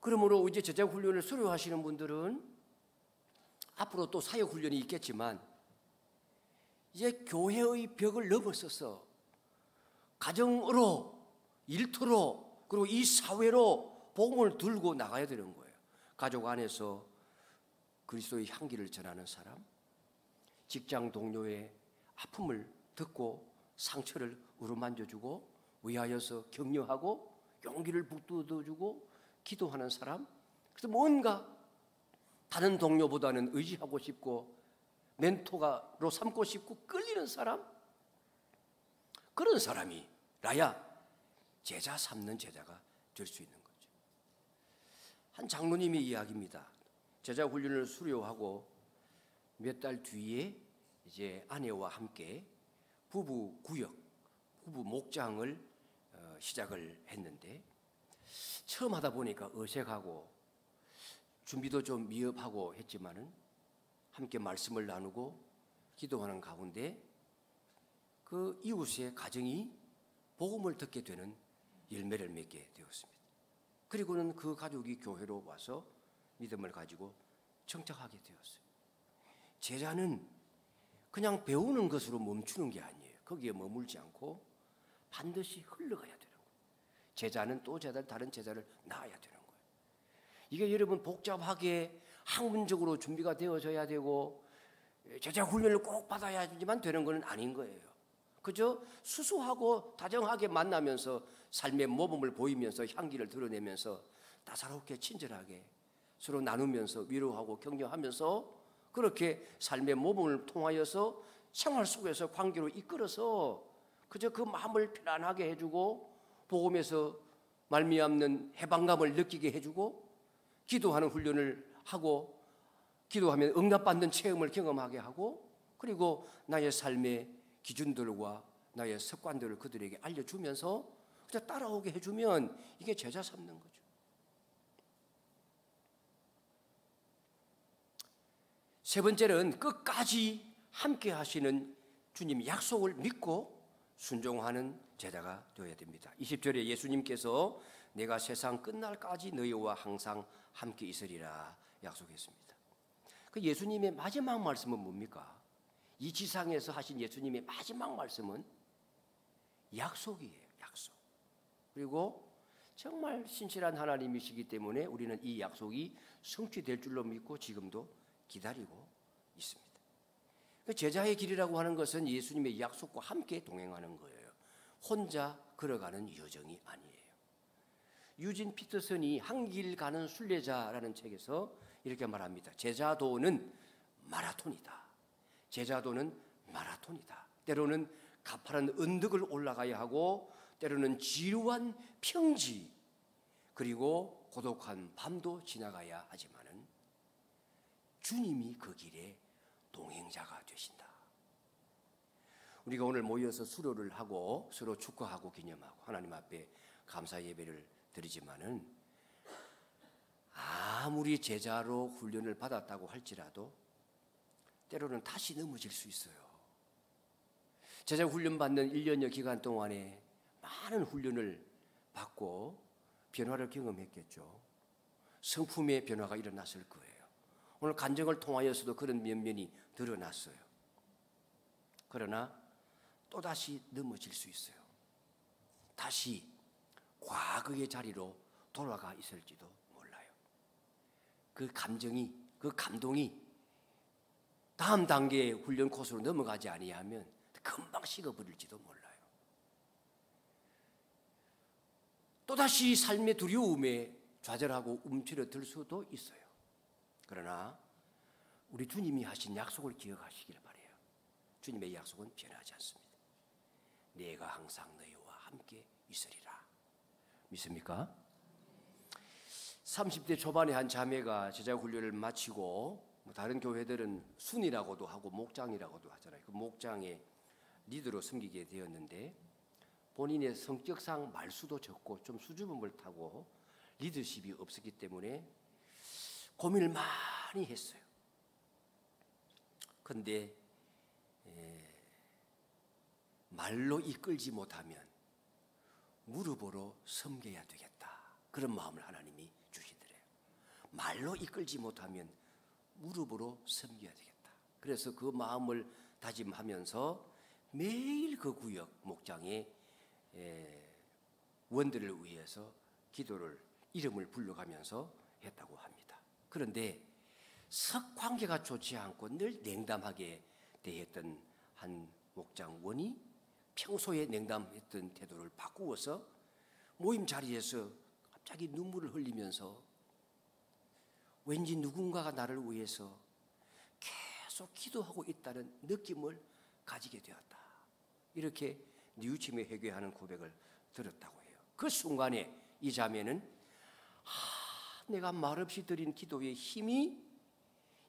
그러므로 이제 제자 훈련을 수료하시는 분들은 앞으로 또 사역 훈련이 있겠지만, 이제 교회의 벽을 넘어서서 가정으로, 일터로, 그리고 이 사회로 복음을 들고 나가야 되는 거예요. 가족 안에서 그리스도의 향기를 전하는 사람, 직장 동료의 아픔을 듣고 상처를 어루만져주고 위하여서 격려하고 용기를 북돋워주고 기도하는 사람, 그래서 뭔가 다른 동료보다는 의지하고 싶고 멘토로 삼고 싶고 끌리는 사람, 그런 사람이라야 제자 삼는 제자가 될 수 있는 거죠. 한 장로님의 이야기입니다. 제자 훈련을 수료하고 몇 달 뒤에 이제 아내와 함께 부부 구역, 부부 목장을 시작을 했는데, 처음 하다 보니까 어색하고 준비도 좀 미흡하고 했지만은 함께 말씀을 나누고 기도하는 가운데 그 이웃의 가정이 복음을 듣게 되는 열매를 맺게 되었습니다. 그리고는 그 가족이 교회로 와서 믿음을 가지고 청착하게 되었어요. 제자는 그냥 배우는 것으로 멈추는 게 아니에요. 거기에 머물지 않고 반드시 흘러가야 되는 거예요. 제자는 또 다른 제자를 낳아야 되는 거예요. 이게 여러분 복잡하게 학문적으로 준비가 되어져야 되고 제자 훈련을 꼭 받아야지만 되는 건 아닌 거예요. 그저 수수하고 다정하게 만나면서 삶의 모범을 보이면서 향기를 드러내면서 따사롭게 친절하게 서로 나누면서 위로하고 격려하면서 그렇게 삶의 모범을 통하여서 생활 속에서 관계로 이끌어서 그저 그 마음을 편안하게 해주고 복음에서 말미암는 해방감을 느끼게 해주고 기도하는 훈련을 하고 기도하면 응답받는 체험을 경험하게 하고 그리고 나의 삶의 기준들과 나의 습관들을 그들에게 알려주면서 그저 따라오게 해주면 이게 제자 삼는 거죠. 세 번째는 끝까지 함께 하시는 주님 약속을 믿고 순종하는 제자가 되어야 됩니다. 20절에 예수님께서 내가 세상 끝날까지 너희와 항상 함께 있으리라 약속했습니다. 그 예수님의 마지막 말씀은 뭡니까? 이 지상에서 하신 예수님의 마지막 말씀은 약속이에요. 약속. 그리고 정말 신실한 하나님이시기 때문에 우리는 이 약속이 성취될 줄로 믿고 지금도 기다리고 있습니다. 제자의 길이라고 하는 것은 예수님의 약속과 함께 동행하는 거예요. 혼자 걸어가는 여정이 아니에요. 유진 피터슨이 한 길 가는 순례자라는 책에서 이렇게 말합니다. 제자도는 마라톤이다. 제자도는 마라톤이다. 때로는 가파른 언덕을 올라가야 하고 때로는 지루한 평지 그리고 고독한 밤도 지나가야 하지만은 주님이 그 길에 동행자가 되신다. 우리가 오늘 모여서 수료를 하고 서로 축하하고 기념하고 하나님 앞에 감사 예배를 드리지만은 아무리 제자로 훈련을 받았다고 할지라도 때로는 다시 넘어질 수 있어요. 제자 훈련 받는 1년여 기간 동안에 많은 훈련을 받고 변화를 경험했겠죠. 성품의 변화가 일어났을 거예요. 오늘 간증을 통하여서도 그런 면면이 드러났어요. 그러나 또다시 넘어질 수 있어요. 다시 과거의 자리로 돌아가 있을지도 몰라요. 그 감정이, 그 감동이 다음 단계의 훈련 코스로 넘어가지 아니하면 금방 식어버릴지도 몰라요. 또다시 삶의 두려움에 좌절하고 움츠러들 수도 있어요. 그러나 우리 주님이 하신 약속을 기억하시길 바라요. 주님의 약속은 변하지 않습니다. 내가 항상 너희와 함께 있으리라. 믿습니까? 30대 초반에 한 자매가 제자 훈련을 마치고 다른 교회들은 순이라고도 하고 목장이라고도 하잖아요. 그 목장에 리더로 섬기게 되었는데 본인의 성격상 말수도 적고 좀 수줍음을 타고 리더십이 없었기 때문에 고민을 많이 했어요. 그런데 말로 이끌지 못하면 무릎으로 섬겨야 되겠다. 그런 마음을 하나님이 주시더래요. 말로 이끌지 못하면 무릎으로 섬겨야 되겠다. 그래서 그 마음을 다짐하면서 매일 그 구역 목장에 원들을 위해서 기도를 이름을 불러가면서 했다고 합니다. 그런데 석 관계가 좋지 않고 늘 냉담하게 대했던 한 목장원이 평소에 냉담했던 태도를 바꾸어서 모임 자리에서 갑자기 눈물을 흘리면서 왠지 누군가가 나를 위해서 계속 기도하고 있다는 느낌을 가지게 되었다. 이렇게 뉘우침에 회개하는 고백을 들었다고 해요. 그 순간에 이 자매는 내가 말없이 드린 기도의 힘이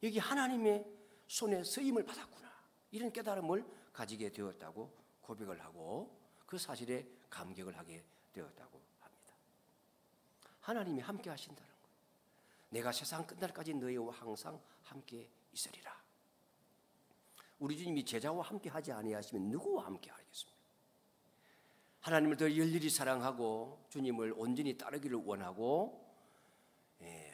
여기 하나님의 손에 쓰임을 받았구나. 이런 깨달음을 가지게 되었다고 고백을 하고 그 사실에 감격을 하게 되었다고 합니다. 하나님이 함께 하신다는 거예요. 내가 세상 끝날까지 너희와 항상 함께 있으리라. 우리 주님이 제자와 함께 하지 아니하시면 누구와 함께 하겠습니까? 하나님을 더 열렬히 사랑하고 주님을 온전히 따르기를 원하고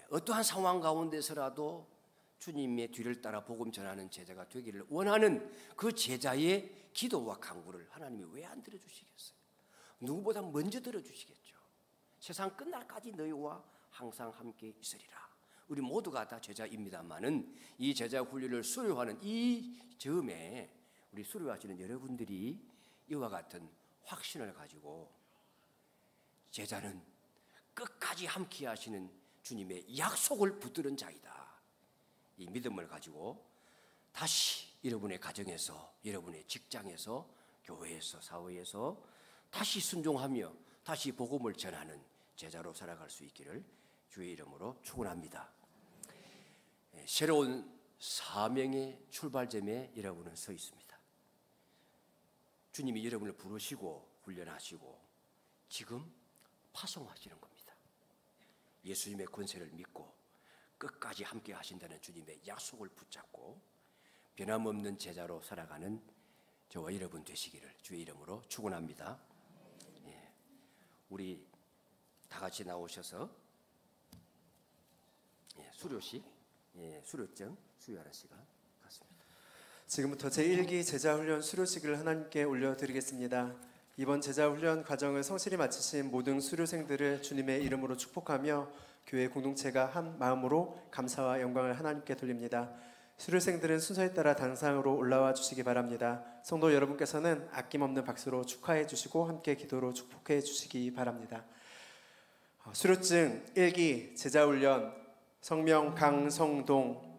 어떠한 상황 가운데서라도 주님의 뒤를 따라 복음 전하는 제자가 되기를 원하는 그 제자의 기도와 간구를 하나님이 왜 안 들어주시겠어요? 누구보다 먼저 들어주시겠죠. 세상 끝날까지 너희와 항상 함께 있으리라. 우리 모두가 다 제자입니다만은 이 제자 훈련을 수료하는 이 점에 우리 수료하시는 여러분들이 이와 같은 확신을 가지고 제자는 끝까지 함께 하시는 주님의 약속을 붙드는 자이다. 이 믿음을 가지고 다시 여러분의 가정에서, 여러분의 직장에서, 교회에서, 사회에서 다시 순종하며 다시 복음을 전하는 제자로 살아갈 수 있기를 주의 이름으로 축원합니다. 새로운 사명의 출발점에 여러분은 서 있습니다. 주님이 여러분을 부르시고 훈련하시고 지금 파송하시는 겁니다. 예수님의 권세를 믿고 끝까지 함께 하신다는 주님의 약속을 붙잡고 변함없는 제자로 살아가는 저와 여러분 되시기를 주의 이름으로 축원합니다. 우리 다 같이 나오셔서 수료식, 수료증 수여하는 시간 갖습니다. 지금부터 제1기 제자훈련 수료식을 하나님께 올려드리겠습니다. 이번 제자훈련 과정을 성실히 마치신 모든 수료생들을 주님의 이름으로 축복하며 교회 공동체가 한 마음으로 감사와 영광을 하나님께 돌립니다. 수료생들은 순서에 따라 단상으로 올라와 주시기 바랍니다. 성도 여러분께서는 아낌없는 박수로 축하해 주시고 함께 기도로 축복해 주시기 바랍니다. 수료증 1기 제자훈련 성명 강성동.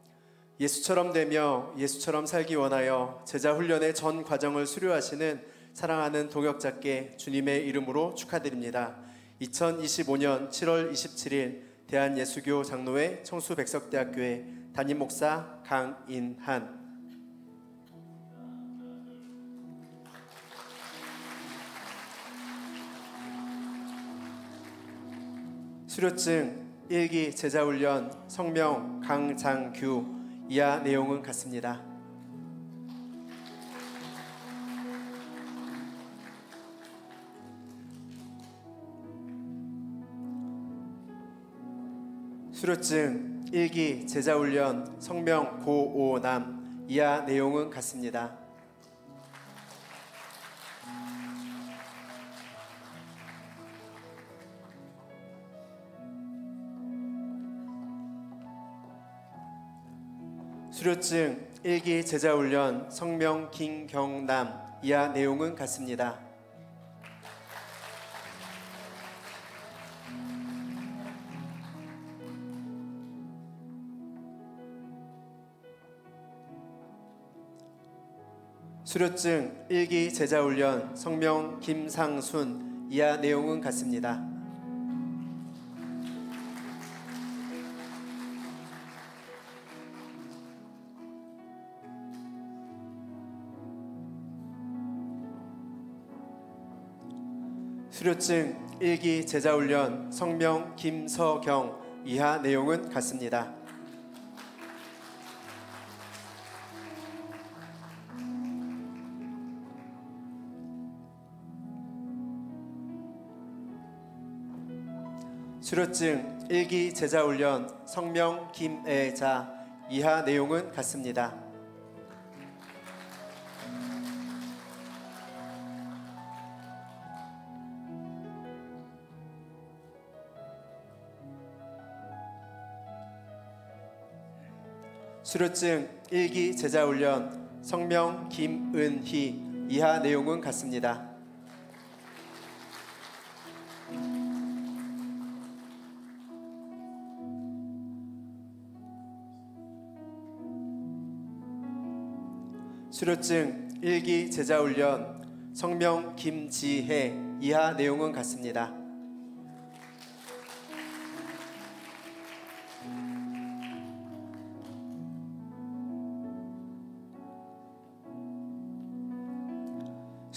예수처럼 되며 예수처럼 살기 원하여 제자훈련의 전 과정을 수료하시는 사랑하는 동역자께 주님의 이름으로 축하드립니다. 2025년 7월 27일 대한예수교 장로회 청수백석대학교의 담임 목사 강인한. 수료증 1기 제자훈련 성명 강장규. 이하 내용은 같습니다. 수료증 1기 제자훈련 성명 고오남. 이하 내용은 같습니다. 수료증 1기 제자훈련 성명 김경남 이하 내용은 같습니다. 수료증 1기 제자훈련 성명 김상순 이하 내용은 같습니다. 수료증 1기 제자훈련 성명 김서경 이하 내용은 같습니다. 수료증 1기 제자훈련 성명 김애자 이하 내용은 같습니다. 수료증 1기 제자훈련 성명 김은희 이하 내용은 같습니다. 수료증 1기 제자훈련 성명 김지혜 이하 내용은 같습니다.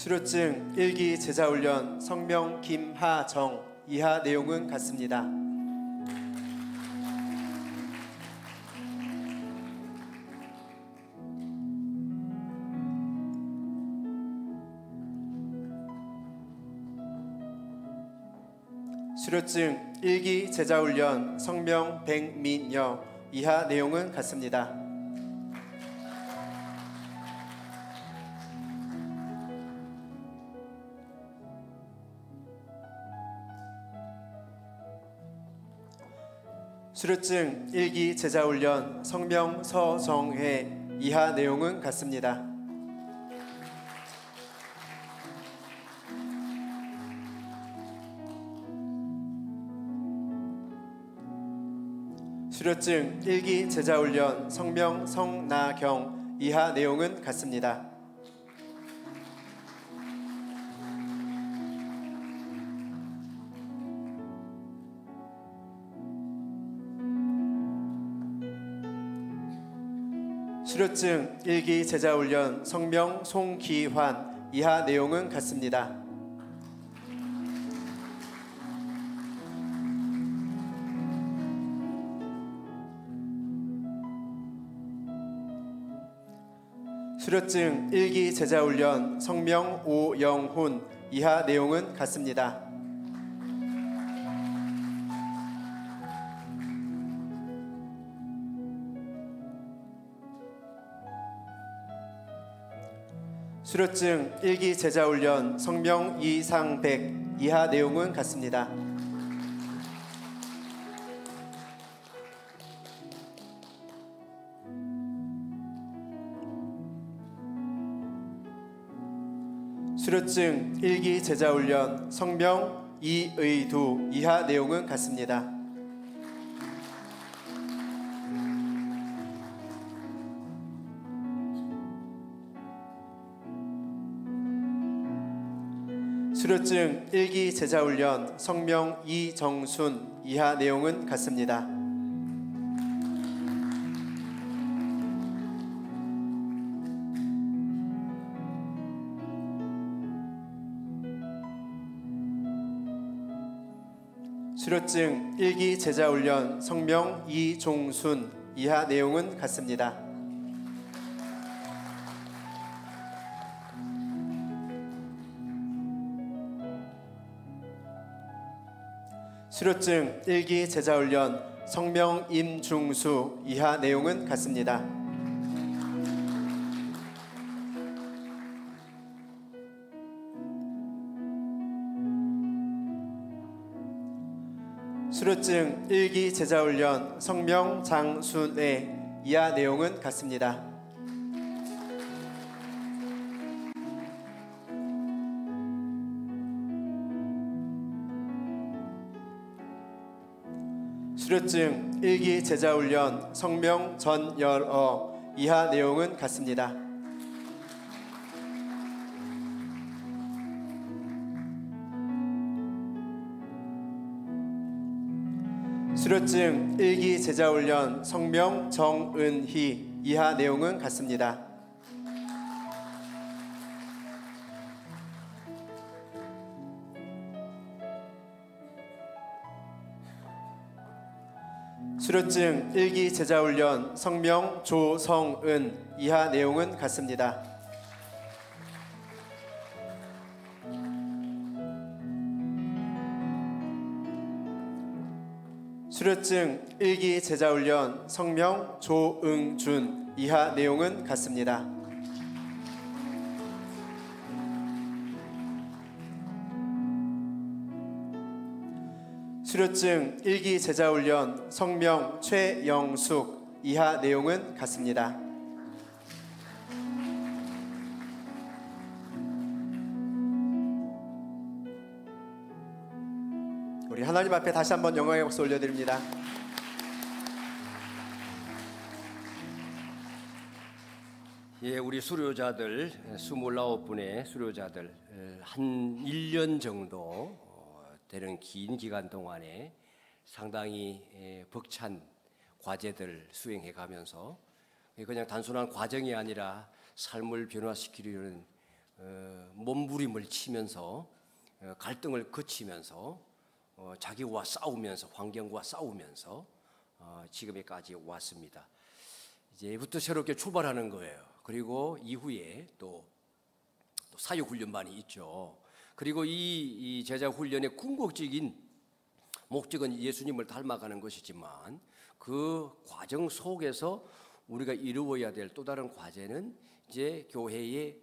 수료증 1기 제자훈련 성명 김하정 이하 내용은 같습니다. 수료증 1기 제자훈련 성명 백민여 이하 내용은 같습니다. 수료증 1기 제자훈련 성명 서정혜 이하 내용은 같습니다. 수료증 1기 제자훈련 성명 성나경 이하 내용은 같습니다. 수료증 1기 제자훈련 성명 송기환 이하 내용은 같습니다. 수료증 1기 제자훈련 성명 오영훈 이하 내용은 같습니다. 수료증 1기 제자훈련 성명 이상백 이하 내용은 같습니다. 수료증 1기 제자훈련 성명 이의두 이하 내용은 같습니다. 수료증 1기 제자훈련 성명 이정순 이하 내용은 같습니다. 수료증 1기 제자훈련 성명 이종순 이하 내용은 같습니다. 수료증 1기 제자훈련 성명 임중수 이하 내용은 같습니다. 수료증 1기 제자훈련 성명 장순애 이하 내용은 같습니다. 수료증 1기 제자훈련 성명 전열어 이하 내용은 같습니다. 수료증 1기 제자훈련 성명 정은희 이하 내용은 같습니다. 수료증 1기 제자훈련 성명 조성은 이하 내용은 같습니다. 수료증 1기 제자훈련 성명 조응준 이하 내용은 같습니다. 수료증 1기 제자훈련 성명 최영숙 이하 내용은 같습니다. 우리 하나님 앞에 다시 한번 영광의 박수 올려드립니다. 예, 우리 수료자들 29분의 수료자들 한 1년 정도 되는 긴 기간 동안에 상당히 벅찬 과제들 수행해 가면서 그냥 단순한 과정이 아니라 삶을 변화시키려는 몸부림을 치면서 갈등을 거치면서 자기와 싸우면서 환경과 싸우면서 지금에까지 왔습니다. 이제부터 새롭게 출발하는 거예요. 그리고 이후에 또 사역훈련반이 있죠. 그리고 이 제자훈련의 궁극적인 목적은 예수님을 닮아가는 것이지만 그 과정 속에서 우리가 이루어야 될 또 다른 과제는 이제 교회에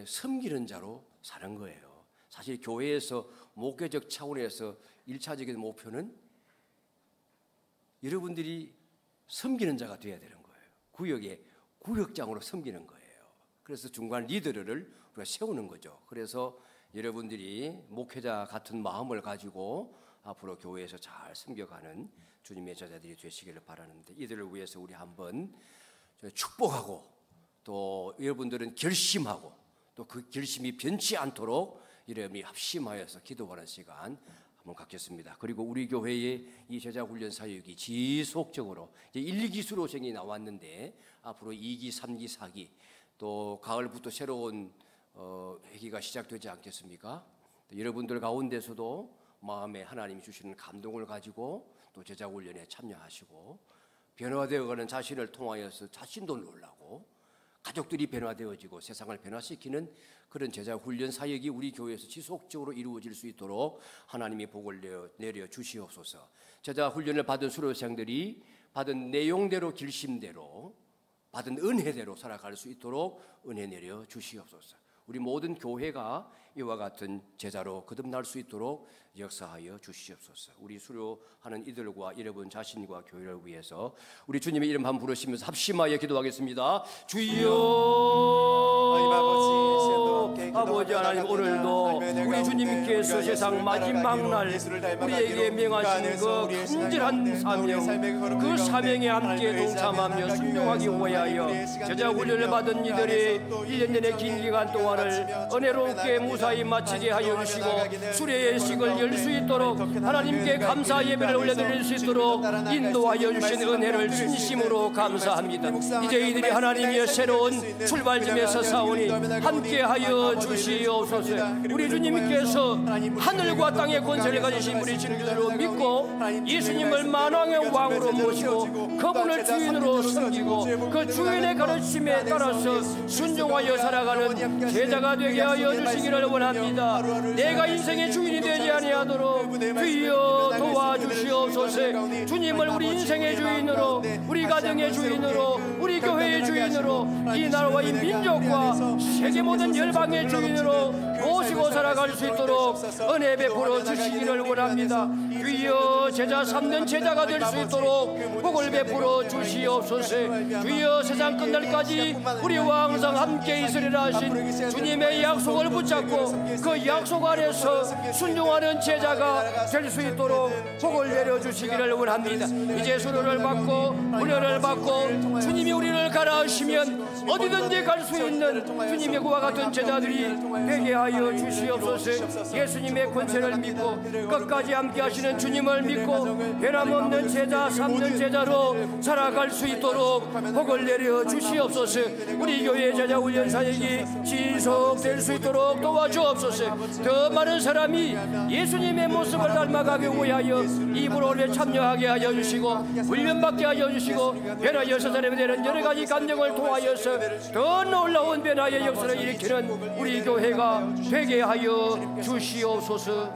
섬기는 자로 사는 거예요. 사실 교회에서 목회적 차원에서 1차적인 목표는 여러분들이 섬기는 자가 되어야 되는 거예요. 구역의 구역장으로 섬기는 거예요. 그래서 중간 리더를 우리가 세우는 거죠. 그래서 여러분들이 목회자 같은 마음을 가지고 앞으로 교회에서 잘 섬겨가는 주님의 제자들이 되시기를 바라는데, 이들을 위해서 우리 한번 축복하고 또 여러분들은 결심하고 또 그 결심이 변치 않도록 이름이 합심하여서 기도하는 시간 한번 갖겠습니다. 그리고 우리 교회의 이 제자훈련 사역이 지속적으로 이제 1, 2기 수료생이 나왔는데 앞으로 2기, 3기, 4기 또 가을부터 새로운 회기가 시작되지 않겠습니까? 여러분들 가운데서도 마음에 하나님이 주시는 감동을 가지고 또 제자훈련에 참여하시고 변화되어가는 자신을 통하여서 자신도 놀라고 가족들이 변화되어지고 세상을 변화시키는 그런 제자훈련 사역이 우리 교회에서 지속적으로 이루어질 수 있도록 하나님이 복을 내려 주시옵소서. 제자훈련을 받은 수료생들이 받은 내용대로 길심대로 받은 은혜대로 살아갈 수 있도록 은혜 내려 주시옵소서. 우리 모든 교회가 이와 같은 제자로 거듭날 수 있도록 역사하여 주시옵소서. 우리 수료하는 이들과 여러분 자신과 교회를 위해서 우리 주님의 이름 한번 부르시면서 합심하여 기도하겠습니다. 주여 아버지 하나님, 오늘도 우리 주님께서 세상 마지막 날 우리에게 명하신 그 간절한 사명, 그 사명에 함께 동참하며 순종하기 위하여 제자훈련을 받은 이들이 1년 내내 긴 기간 동안을 은혜롭게 무사히 마치게 하여 주시고 수료의 식을 열 수 있도록 하나님께 감사 예배를 올려드릴 수 있도록 인도하여 주신 은혜를 진심으로 감사합니다. 이제 이들이 하나님의 새로운 출발점에서 사오니 함께하여 주시옵소서. 우리 주님께서 하늘과 땅의 권세를 가지신 우리 진리로 믿고 예수님을 만왕의 왕으로 모시고 그분을 주인으로 섬기고 그 주인의 가르침에 따라서 순종하여 살아가는 제자가 되게 하여 주시기를 원합니다. 내가 인생의 주인이 되지 아니하도록 주여 도와주시옵소서. 주님을 우리 인생의 주인으로, 우리 가정의 주인으로, 우리 교회의 주인으로, 이 나라와 이 민족과 세계 모든 열방의 주인으로 모시고 살아갈 수 있도록 은혜 베풀어 주시기를 원합니다. 주여 제자 삼는 제자가 될 수 있도록 복을 베풀어 주시옵소서. 주여 세상 끝날까지 우리와 항상 함께 있으리라 하신 주님의 약속을 붙잡고 그 약속 안에서 순종하는 제자가 될 수 있도록 복을 내려주시기를 원합니다. 이제 수료를 받고 훈련을 받고 주님이 우리를 가라하시면 어디든지 갈 수 있는 주님의 그와 같은 제자들이 되게 하여 주시옵소서. 예수님의 권세를 믿고 끝까지 함께 하시는 주님을 믿고 변함없는 제자 삼는 제자로 살아갈 수 있도록 복을 내려 주시옵소서. 우리 교회 제자 훈련 사역이 지속될 수 있도록 도와주옵소서. 더 많은 사람이 예수님의 모습을 닮아가게 위하여 이 프로그램에 참여하게 하여 주시고 훈련받게 하여 주시고 변화여 사람에 대한 여러 가지 감정을 통하여서 더 놀라운 변화의 역사를 일으키는 우리 교회가 되게 하여 주시옵소서.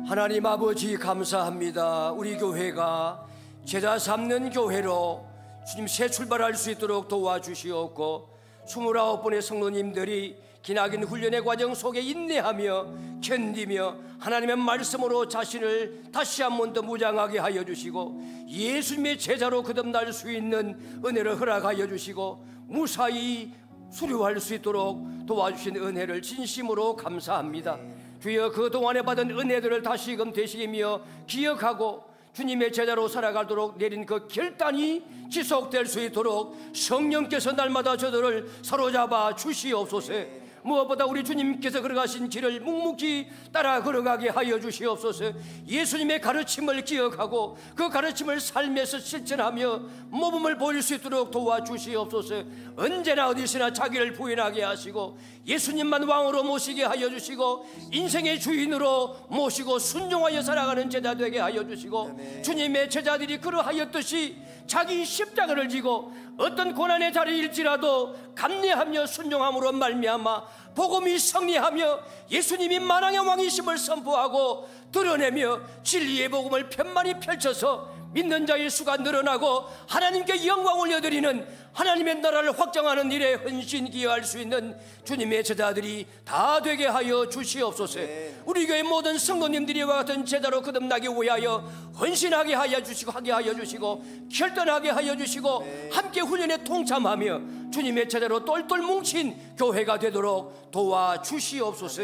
하나님 아버지 감사합니다. 우리 교회가 제자 삼는 교회로 주님 새 출발할 수 있도록 도와주시옵고 29분의 성도님들이 기나긴 훈련의 과정 속에 인내하며 견디며 하나님의 말씀으로 자신을 다시 한 번 더 무장하게 하여 주시고 예수님의 제자로 거듭날 수 있는 은혜를 허락하여 주시고 무사히 수료할 수 있도록 도와주신 은혜를 진심으로 감사합니다. 주여 그동안에 받은 은혜들을 다시금 되새기며 기억하고 주님의 제자로 살아가도록 내린 그 결단이 지속될 수 있도록 성령께서 날마다 저들을 사로잡아 주시옵소서. 무엇보다 우리 주님께서 걸어가신 길을 묵묵히 따라 걸어가게 하여 주시옵소서. 예수님의 가르침을 기억하고 그 가르침을 삶에서 실천하며 모범을 보일 수 있도록 도와주시옵소서. 언제나 어디서나 자기를 부인하게 하시고 예수님만 왕으로 모시게 하여 주시고 인생의 주인으로 모시고 순종하여 살아가는 제자 되게 하여 주시고 주님의 제자들이 그러하였듯이 자기 십자가를 지고 어떤 고난의 자리일지라도 감내하며 순종함으로 말미암아 복음이 승리하며 예수님이 만왕의 왕이심을 선포하고 드러내며 진리의 복음을 편만히 펼쳐서 믿는 자의 수가 늘어나고 하나님께 영광 올려드리는 하나님의 나라를 확장하는 일에 헌신 기여할 수 있는 주님의 제자들이 다 되게 하여 주시옵소서. 우리 교회 모든 성도님들이 와 같은 제자로 거듭나기 위하여 헌신하게 하여 주시고 하게 하여 주시고 결단하게 하여 주시고 함께 훈련에 동참하며 주님의 제자로 똘똘 뭉친 교회가 되도록 도와주시옵소서.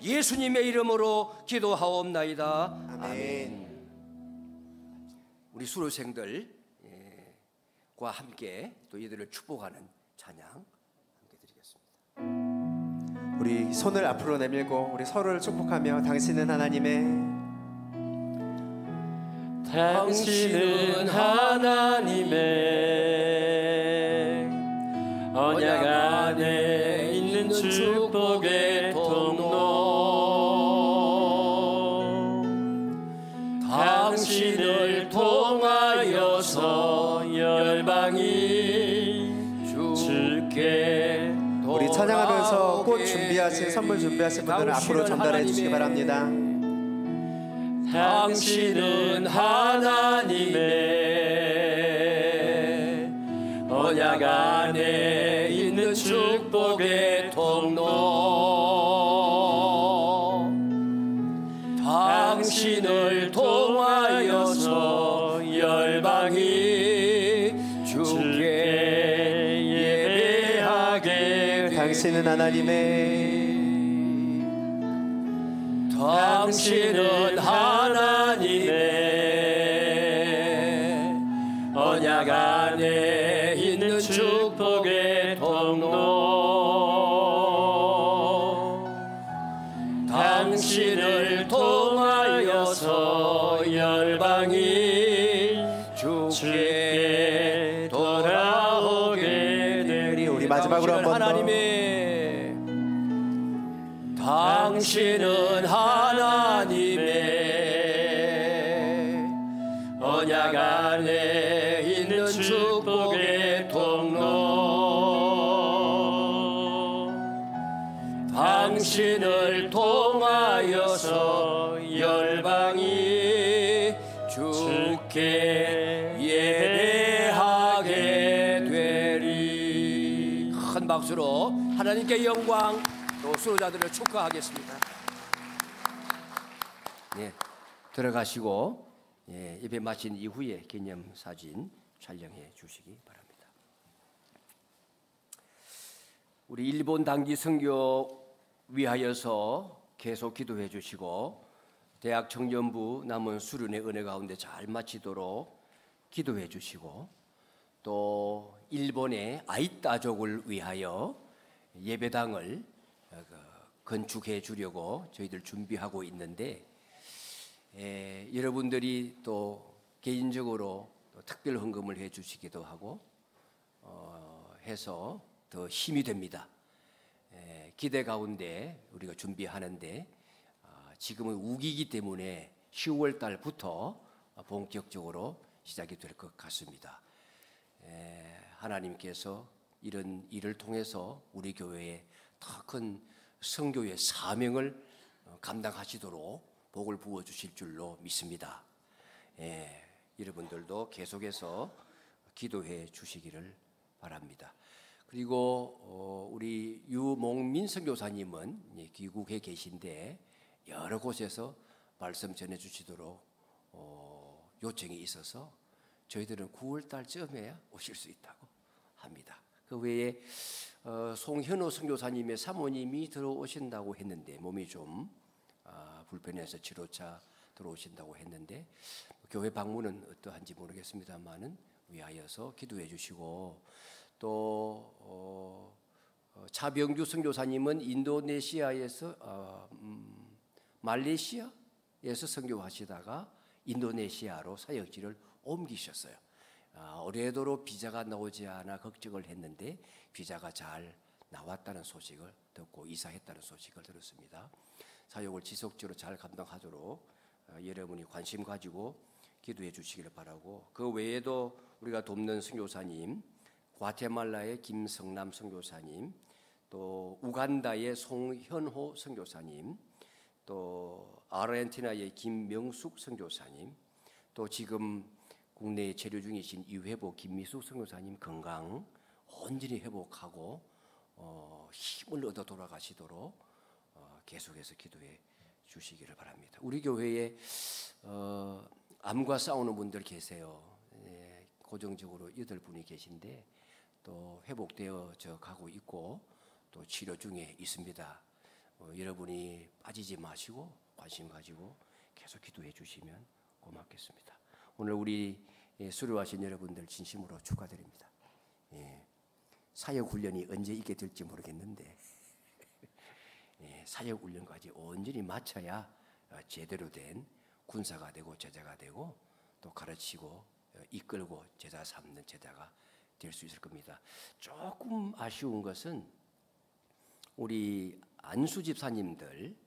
예수님의 이름으로 기도하옵나이다. 아멘. 우리 수료생들과 함께 또 이들을 축복하는 찬양 함께 드리겠습니다. 우리 손을 앞으로 내밀고 우리 서로를 축복하며 당신은 하나님의 언약 안에 있는 축복의 통로 당신을 통하여서 열방이 주께 우리 찬양하면서 꽃 준비하신 선물 준비하신 분들은 앞으로 전달해 주시기 바랍니다. 당신은 하나님의 언약 안에 있는 축복의 통로 당신을 통하여서 열방이 주께 예배하게 당신은 하나님의 당신은 하나님의 언약 안에 있는 축복의 통로 당신을 통하여서 열방이 주께 돌아오게 되리. 우리 마지막으로 한 번 더. 하나님의 당신은 하나님의 언약 안에 있는 축복의 통로 당신을 통하여서 열방이 주께 예배하게 되리. 큰 박수로 하나님께 영광 또 수호자들을 축하하겠습니다. 네, 들어가시고 예배 마친 이후에 기념사진 촬영해 주시기 바랍니다. 우리 일본 단기 선교 위하여서 계속 기도해 주시고 대학 청년부 남은 수련의 은혜 가운데 잘 마치도록 기도해 주시고 또 일본의 아이따족을 위하여 예배당을 건축해 주려고 저희들 준비하고 있는데 여러분들이 또 개인적으로 또 특별 헌금을 해 주시기도 하고 해서 더 힘이 됩니다. 기대 가운데 우리가 준비하는데 지금은 우기이기 때문에 10월 달부터 본격적으로 시작이 될 것 같습니다. 하나님께서 이런 일을 통해서 우리 교회에 더 큰 선교의 사명을 감당하시도록 복을 부어 주실 줄로 믿습니다. 여러분들도 계속해서 기도해 주시기를 바랍니다. 그리고 우리 유몽민 선교사님은 귀국해 계신데 여러 곳에서 말씀 전해 주시도록 요청이 있어서 저희들은 9월 달쯤에야 오실 수 있다고 합니다. 그 외에 송현호 선교사님의 사모님이 들어오신다고 했는데 몸이 좀 불편해서 치료차 들어오신다고 했는데 교회 방문은 어떠한지 모르겠습니다만은 위하여서 기도해 주시고 또 차병규 선교사님은 인도네시아에서 말레이시아에서 선교하시다가 인도네시아로 사역지를 옮기셨어요. 올해도록 비자가 나오지 않아 걱정을 했는데 비자가 잘 나왔다는 소식을 듣고 이사했다는 소식을 들었습니다. 사역을 지속적으로 잘 감당하도록 여러분이 관심 가지고 기도해 주시기를 바라고 그 외에도 우리가 돕는 선교사님 과테말라의 김성남 선교사님 또 우간다의 송현호 선교사님 또 아르헨티나의 김명숙 선교사님 또 지금 국내에 체류 중이신 이회복 김미숙 선교사님 건강 온전히 회복하고 힘을 얻어 돌아가시도록 계속해서 기도해 주시기를 바랍니다. 우리 교회에 암과 싸우는 분들 계세요. 고정적으로 8분이 계신데 또 회복되어져 가고 있고 또 치료 중에 있습니다. 여러분이 빠지지 마시고 관심 가지고 계속 기도해 주시면 고맙겠습니다. 오늘 우리 수료하신 여러분들 진심으로 축하드립니다. 사역 훈련이 언제 있게 될지 모르겠는데 사역 훈련까지 온전히 마쳐야 제대로 된 군사가 되고 제자가 되고 또 가르치고 이끌고 제자 삼는 제자가 될 수 있을 겁니다. 조금 아쉬운 것은 우리 안수 집사님들께서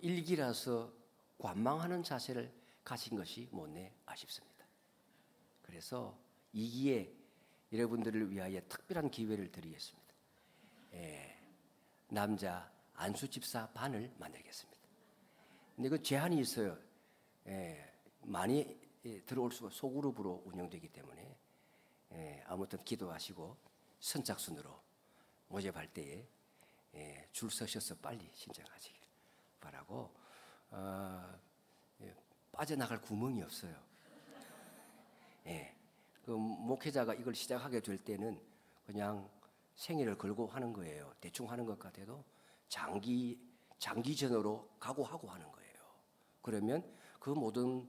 일기라서 관망하는 자세를 가신 것이 못내 아쉽습니다. 그래서 이 기회에 여러분들을 위하여 특별한 기회를 드리겠습니다. 남자 안수 집사 반을 만들겠습니다. 근데 그 제한이 있어요. 많이 들어올 수가 소그룹으로 운영되기 때문에 아무튼 기도하시고 선착순으로 모집할 때에 줄 서셔서 빨리 신청하시길 바라고 빠져나갈 구멍이 없어요. 그 목회자가 이걸 시작하게 될 때는 그냥 생애를 걸고 하는 거예요. 대충 하는 것 같아도 장기전으로 각오하고 하는 거예요. 그러면 그 모든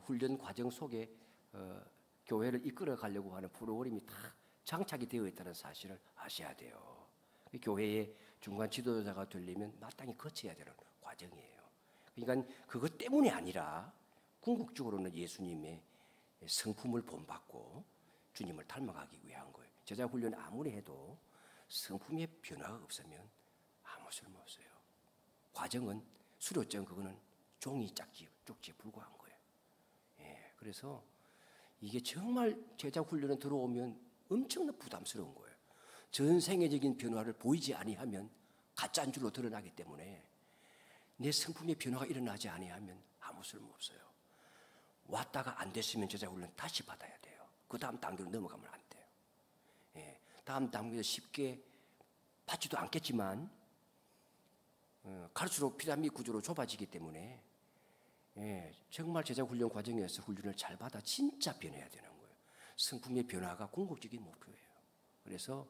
훈련 과정 속에 교회를 이끌어 가려고 하는 프로그램이 다 장착이 되어 있다는 사실을 아셔야 돼요. 교회의 중간 지도자가 되려면 마땅히 거쳐야 되는 과정이에요. 그러니까 그것 때문이 아니라 궁극적으로는 예수님의 성품을 본받고 주님을 닮아가기 위한 거예요. 제자 훈련 아무리 해도 성품의 변화가 없으면 아무 쓸모 없어요. 과정은 수료증 그거는 종이 쪽지에 불과한 거예요. 그래서 이게 정말 제자 훈련에 들어오면 엄청난 부담스러운 거예요. 전생애적인 변화를 보이지 아니하면 가짜인 줄로 드러나기 때문에 내 성품의 변화가 일어나지 아니하면 아무 쓸모 없어요. 왔다가 안 됐으면 제자 훈련 다시 받아야 돼요. 그 다음 단계로 넘어가면 안 돼요. 다음 단계에서 쉽게 받지도 않겠지만 갈수록 피라미드 구조로 좁아지기 때문에 정말 제자 훈련 과정에서 훈련을 잘 받아 진짜 변해야 되는 거예요. 성품의 변화가 궁극적인 목표예요. 그래서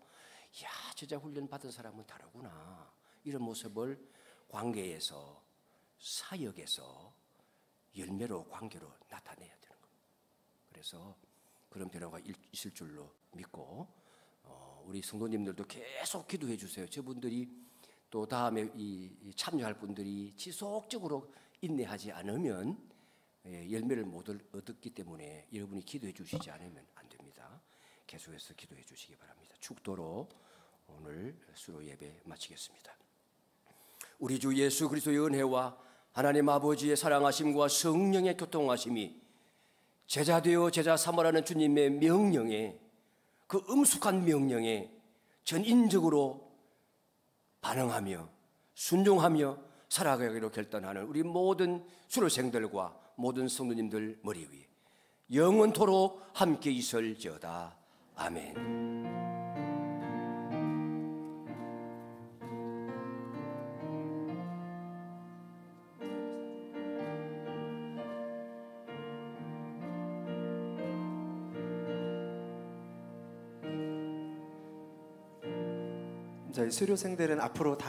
제자 훈련 받은 사람은 다르구나. 이런 모습을 관계에서, 사역에서 열매로, 관계로 나타내야 되는 거예요. 그래서 그런 변화가 있을 줄로 믿고 우리 성도님들도 계속 기도해 주세요. 저분들이 또 다음에 참여할 분들이 지속적으로 인내하지 않으면 열매를 못 얻었기 때문에 여러분이 기도해 주시지 않으면 안 됩니다. 계속해서 기도해 주시기 바랍니다. 축도로 오늘 수로 예배 마치겠습니다. 우리 주 예수 그리스도의 은혜와 하나님 아버지의 사랑하심과 성령의 교통하심이 제자 되어 제자 삼으라는 주님의 명령에, 그 엄숙한 명령에 전인적으로 반응하며 순종하며 살아가기로 결단하는 우리 모든 수료생들과 모든 성도님들 머리 위에 영원토록 함께 있을지어다. 아멘. 저희 수료생들은 앞으로 다